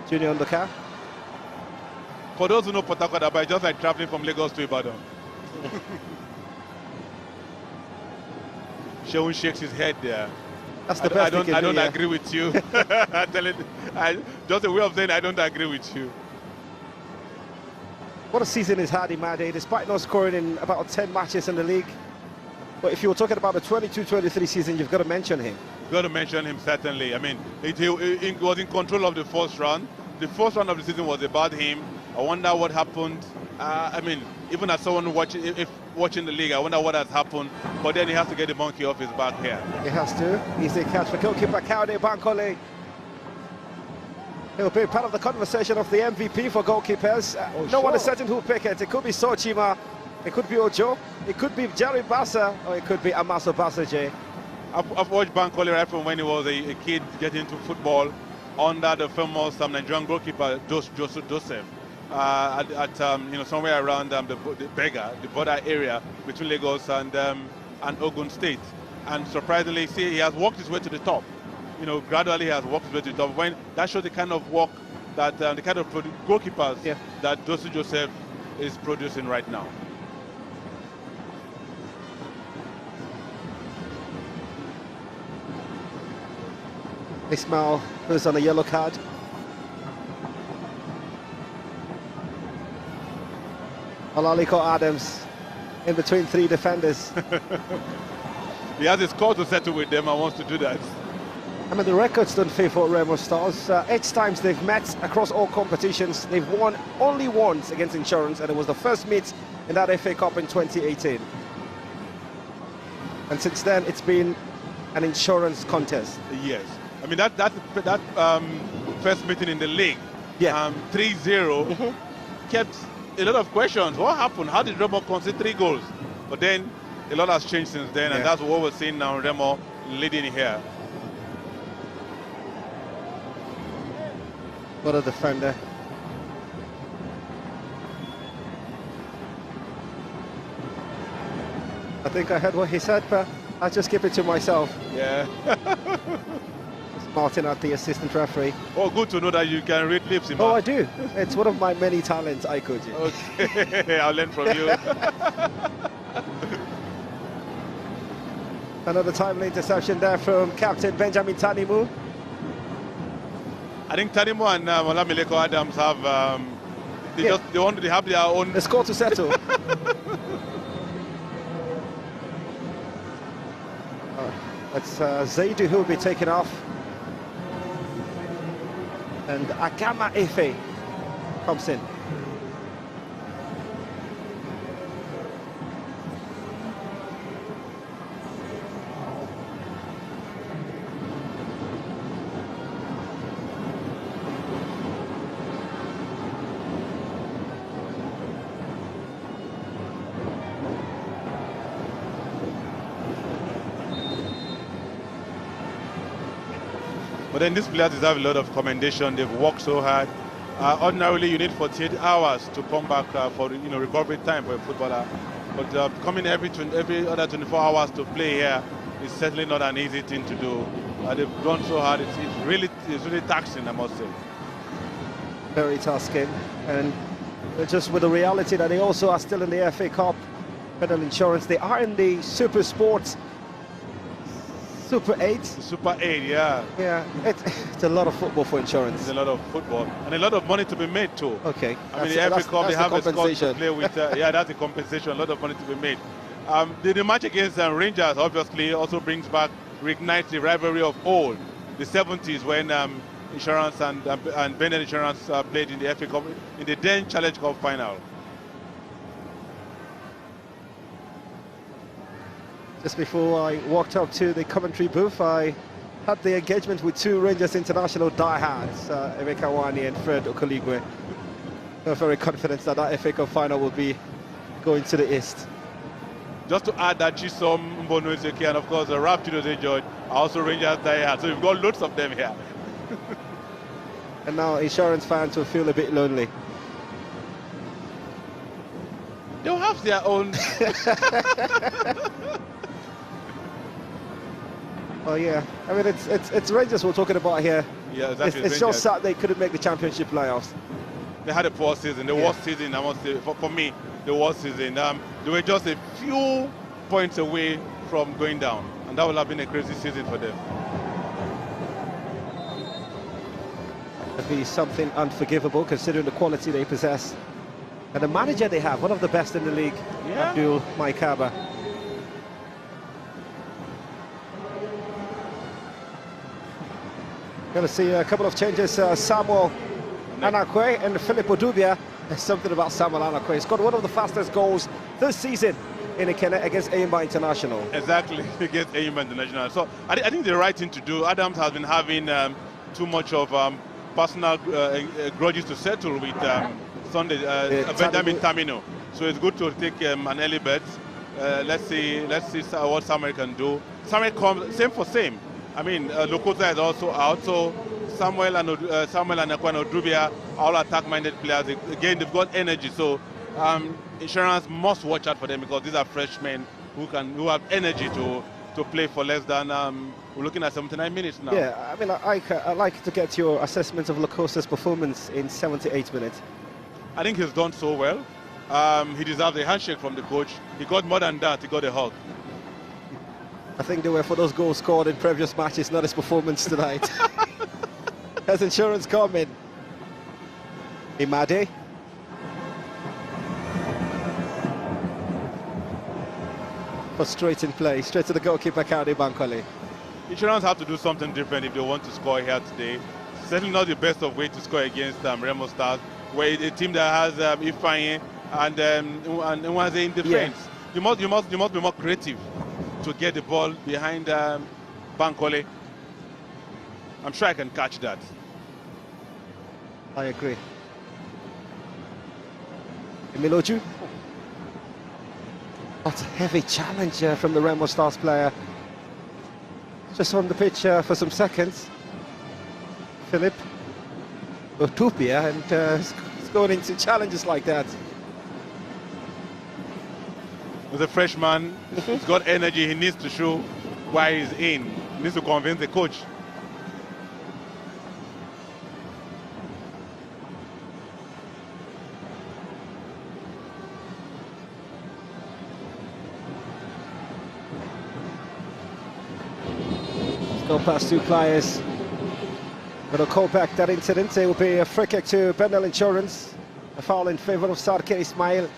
Junior Ndoka. For those who know Port Harcourt-Aba, it's just like traveling from Lagos to Ibadan. Sheun shakes his head there. That's the best I don't agree with you. Just a way of saying I don't agree with you. What a season he's had, Imade, despite not scoring in about 10 matches in the league. But if you were talking about the 22-23 season, you've got to mention him. You've got to mention him, certainly. I mean, he was in control of the first round. The first round of the season was about him. I wonder what happened. I mean, even as someone watching the league, I wonder what has happened. But then he has to get the monkey off his back here. He has to. Easy catch for goalkeeper Kaude Bankole. He'll be part of the conversation of the MVP for goalkeepers. No one is certain who'll pick it. It could be Sochima, it could be Ojo, it could be Jerry Bassa, or it could be Amaso Bassaje. I've watched Bankole right from when he was a kid getting into football under the famous Nigerian goalkeeper Joseph. Somewhere around the border area between Lagos and Ogun State. And surprisingly, he has worked his way to the top. Gradually he has worked his way to the top. When that shows the kind of work that the kind of goalkeepers that Joseph is producing right now. Ismail, who's on a yellow card. Olaliko Adams in between three defenders. He has a score to settle with them and wants to do that. I mean, the records don't favor Remo Stars. 8 times they've met across all competitions. They've won only once against Insurance, and it was the first meet in that FA Cup in 2018. And since then, it's been an Insurance contest. Yes. I mean, that first meeting in the league, 3-0, kept a lot of questions. What happened? How did Remo concede 3 goals? But then a lot has changed since then, and that's what we're seeing now. Remo leading here. What a defender. I think I heard what he said, but I'll just keep it to myself. Yeah. Martin at the assistant referee. Oh, good to know that you can read lips. Oh, I do. It's one of my many talents, I could. Okay, I'll learn from you. Another timely interception there from Captain Benjamin Tanimu. I think Tanimu and Olamileko Adams have they have their own. The score to settle. That's Zaidu who will be taken off. And Agama Efe comes in. But then these players deserve a lot of commendation. They've worked so hard. Ordinarily, you need 48 hours to come back for recovery time for a footballer. But coming every other 24 hours to play here is certainly not an easy thing to do. They've done so hard. It's really taxing, I must say. Very tasking, and just with the reality that they also are still in the FA Cup, Bendel Insurance. They are in the Super Sports. Super 8. Super 8, yeah. Yeah, it's a lot of football for Insurance. It's a lot of football and a lot of money to be made too. Okay. I mean, the FA Cup, they have a squad to play with. Yeah, that's a compensation. A lot of money to be made. The match against Rangers obviously also reignites the rivalry of old, the 70s when Insurance and Bendel Insurance played in the FA Cup in the then Challenge Cup final. Just before I walked up to the commentary booth, I had the engagement with 2 Rangers international diehards, Emeka Wani and Fred Okoligwe. I'm very confident that FA Cup final will be going to the East. Just to add that Chisom Mbono Ezeke and of course Raptudo George are also Rangers diehards, so we've got loads of them here. And now Insurance fans will feel a bit lonely. They'll have their own. Oh yeah, I mean it's Rangers we're talking about here. Yeah, exactly. It's just sad they couldn't make the championship playoffs. They had a poor season, the worst season, I must say, for me, the worst season. They were just a few points away from going down, and that would have been a crazy season for them. It'd be something unforgivable considering the quality they possess. And the manager they have, one of the best in the league, Abdul Maikaba. Going to see a couple of changes. Samuel Anakwe and Philip Odubia. There's something about Samuel Anakwe. He's got one of the fastest goals this season in Ikene against Ayimba International. Exactly, against Ayimba International. So I think the right thing to do. Adams has been having too much of personal grudges to settle with Benjamin Tamino. So it's good to take an early bet. Let's see what Samuel can do. Samuel comes same for same. I mean, Lokota is also out, so Samuel and Akwan Odubia, all attack-minded players. Again, they've got energy, so Insurance must watch out for them because these are freshmen who have energy to play for less than. We're looking at 79 minutes now. Yeah, I mean, I'd like to get your assessment of Locota's performance in 78 minutes. I think he's done so well. He deserves a handshake from the coach. He got more than that. He got a hug. I think they were for those goals scored in previous matches, not his performance tonight. Has Insurance come in? Imade. For straight in play, straight to the goalkeeper, Kaudi Bankole. Insurance have to do something different if they want to score here today. Certainly not the best of way to score against Remo Stars, where a team that has Ifeanyi and Nwaze in defense. Yeah. You must be more creative to get the ball behind Bankole. I'm sure I can catch that. I agree. Emiloju. That's a heavy challenge from the Remo Stars player. Just on the pitch for some seconds. Philip Utopia, and he's going into challenges like that. As a freshman, he's got energy. He needs to show why he's in. He needs to convince the coach. Let's go past two players. Going to call back that incident. It will be a free kick to Bendel Insurance. A foul in favour of Sarkir Ismail.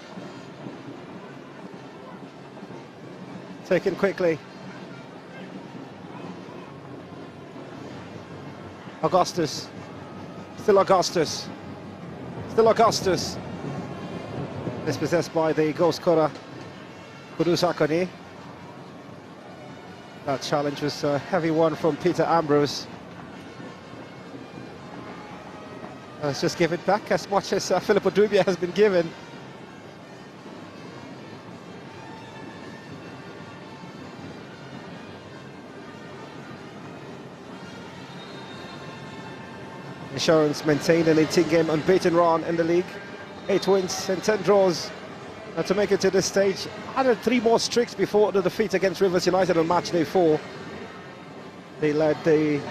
Taken quickly. Augustus. Still Augustus. Still Augustus. Dispossessed by the goal scorer, Kudus Akoni. That challenge was a heavy one from Peter Ambrose. Let's just give it back as much as Philip Odubia has been given. Insurance maintained an 18-game unbeaten run in the league. 8 wins and 10 draws. And to make it to this stage, added 3 more streaks before the defeat against Rivers United on match day 4. They led the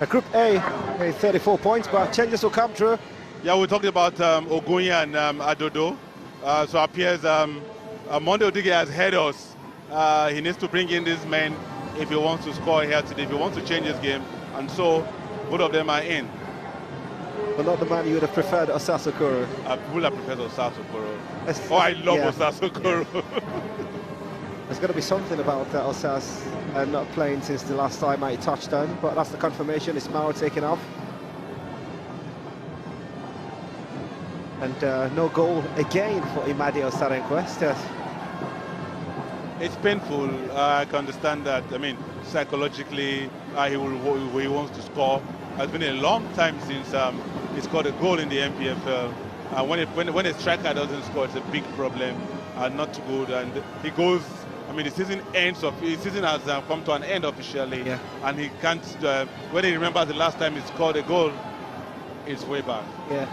Group A with 34 points, but changes will come through. Yeah, we talked about Ogunya and Adodo. So it appears Monday Odige has heard us. He needs to bring in these men if he wants to score here today, if he wants to change his game. And so both of them are in. But not the man you would have preferred, Osasukuro. I would have preferred Osasukuro. Oh, I love Osasukuro. There's going to be something about Osas not playing since the last time I touched on, but that's the confirmation. Ismail taken off. And no goal again for Imadi Osarenquest. It's painful. I can understand that. I mean, psychologically, he wants to score. It's been a long time since he scored a goal in the NPFL. When a striker doesn't score, it's a big problem. Not too good. And he goes. I mean, the season has come to an end officially, and he can't. When he remembers the last time he scored a goal, it's way back. Yeah,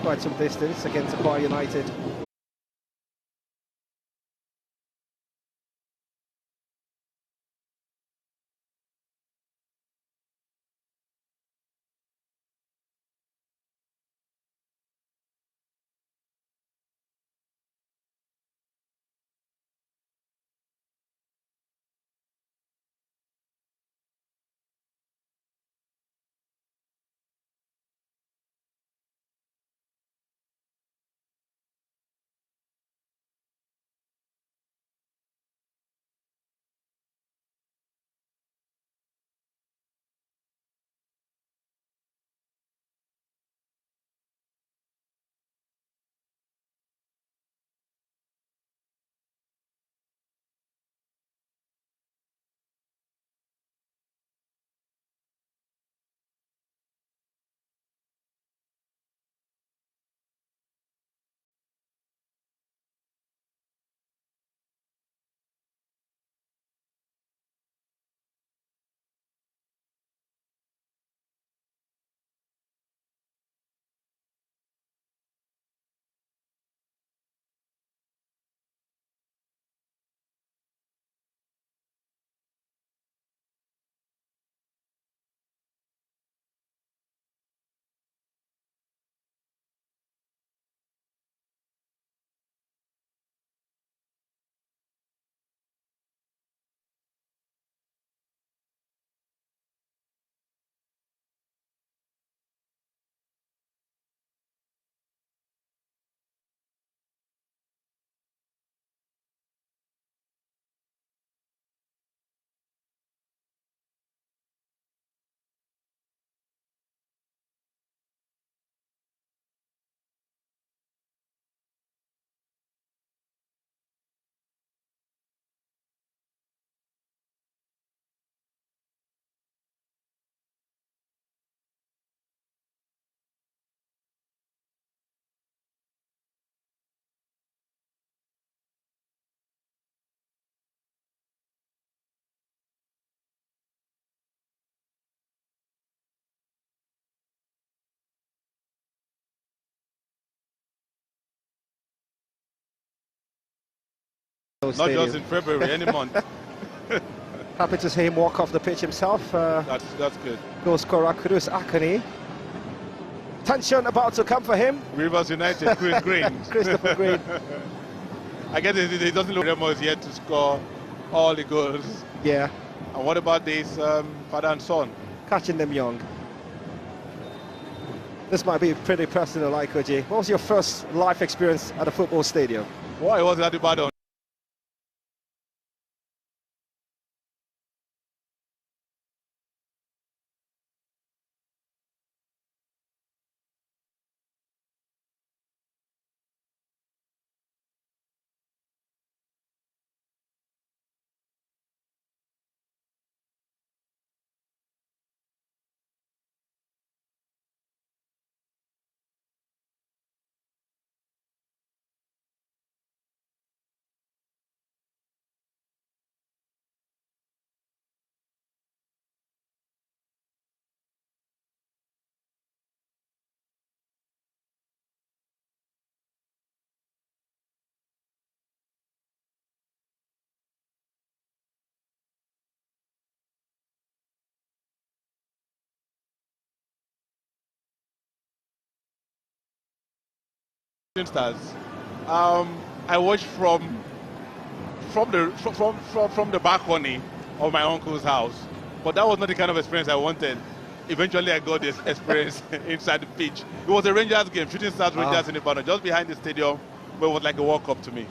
quite some distance against Bar United. Not Stadium. just in February, any month. Happy to see him walk off the pitch himself. That's good. Goal scorer Kudus Akani. Tension about to come for him. Rivers United, Chris Green. Christopher Green. I guess it doesn't look Remo is yet to score all the goals. Yeah, And what about this father and son? catching them young. This might be pretty personal, like Koji. What was your first life experience at a football stadium? Why was that Ibadan? Stars. I watched from the balcony of my uncle's house, but that was not the kind of experience I wanted. Eventually, I got this experience inside the pitch. It was a Rangers game, Shooting Stars Rangers in Ibadan, just behind the stadium, where it was like a World Cup to me.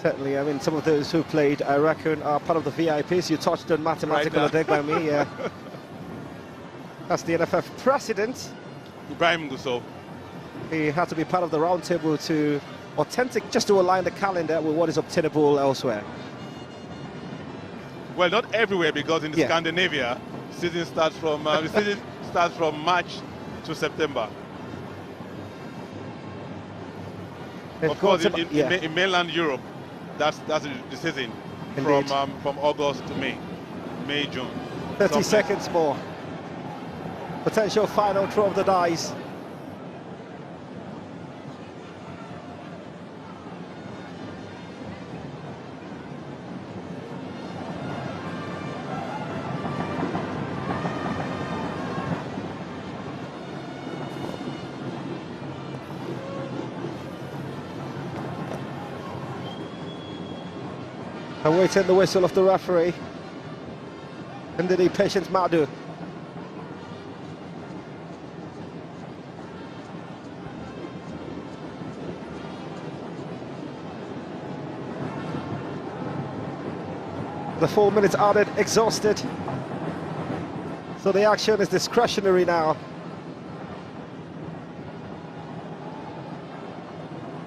Certainly, I mean, some of those who played, I reckon, are part of the VIPs. You touched on mathematical Right dig by me, yeah. That's the NFF president. Ibrahim Gusso. He had to be part of the round table to authentic, just to align the calendar with what is obtainable elsewhere. Well, not everywhere, because in Scandinavia, season starts from March to September. Of course, in mainland Europe, that's the season from August to May, June. 30 seconds more. Potential final throw of the dice. Awaiting the whistle of the referee. Under the patient Madu. The 4 minutes added, exhausted. So the action is discretionary now.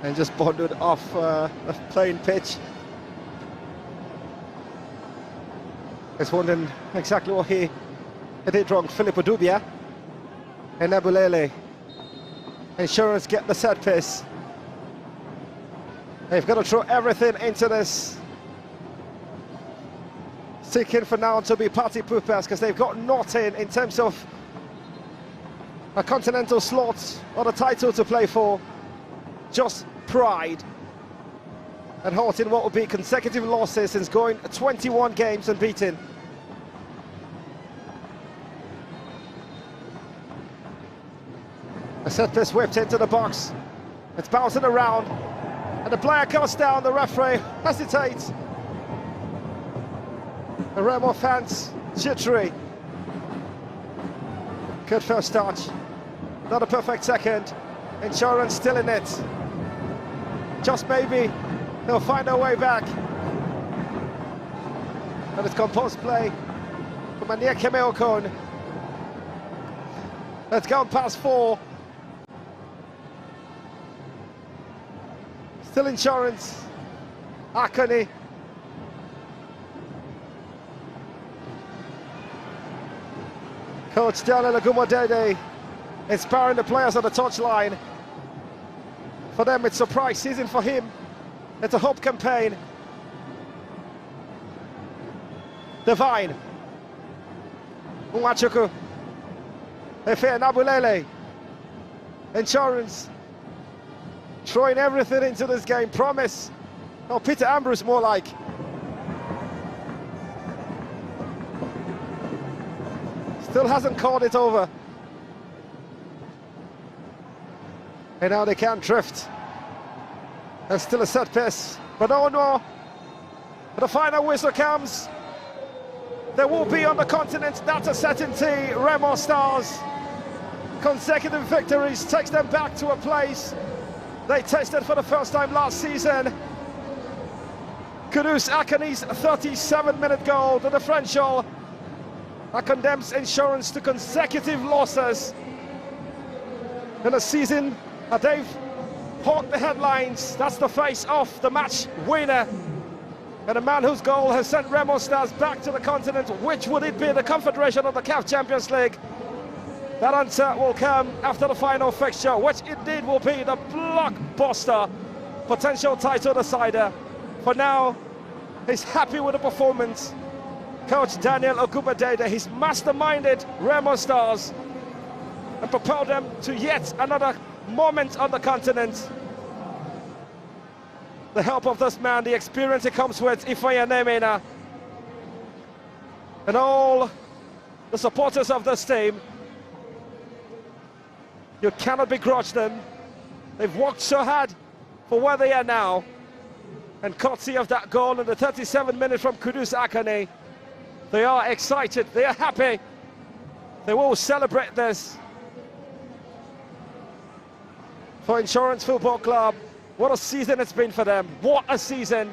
And just bonded off a playing pitch. Is wondering exactly what he did wrong. Filippo Dubia and Nebulele. Insurance get the set piece. They've got to throw everything into this. Seeking for now to be party poopers, because they've got nothing in terms of a continental slot or a title to play for. Just pride. And halting what will be consecutive losses since going 21 games unbeaten. A set piece whipped into the box. It's bouncing around. And the player comes down, the referee hesitates. The Remo fans jittery. Good first touch. Not a perfect second. Insurance still in it. Just maybe they'll find their way back. And it's composed play from Ania Kemeokon. It's gone past 4. Still Insurance. Akani. Coach Daniel Agumodede inspiring the players on the touchline. For them, it's a surprise season for him. It's a hope campaign. Divine. Umachuku. Efe Nabulele. Insurance. Throwing everything into this game. Promise Oh, Peter Ambrose more like. Still hasn't called it over. And now they can drift. And still a set piece. But oh no. The final whistle comes. There will be on the continent, that's a certainty. Remo Stars. Consecutive victories takes them back to a place they tasted for the first time last season. Kudus Akane's 37-minute goal, the differential that condemns Insurance to consecutive losses in a season that they've hawked the headlines. That's the face-off, the match winner, and a man whose goal has sent Remo Stars back to the continent. Which would it be? The Confederation of the CAF Champions League? That answer will come after the final fixture, which indeed will be the blockbuster potential title decider. For now, he's happy with the performance. Coach Daniel Ogubadede, he's masterminded Remo Stars and propelled them to yet another moment on the continent. The help of this man, the experience he comes with, Ifeanyi Nemena, and all the supporters of this team. You cannot begrudge them. They've worked so hard for where they are now. And courtesy of that goal in the 37th minute from Kudus Akane, they are excited, they are happy. They will celebrate this. For Insurance Football Club, what a season it's been for them. What a season.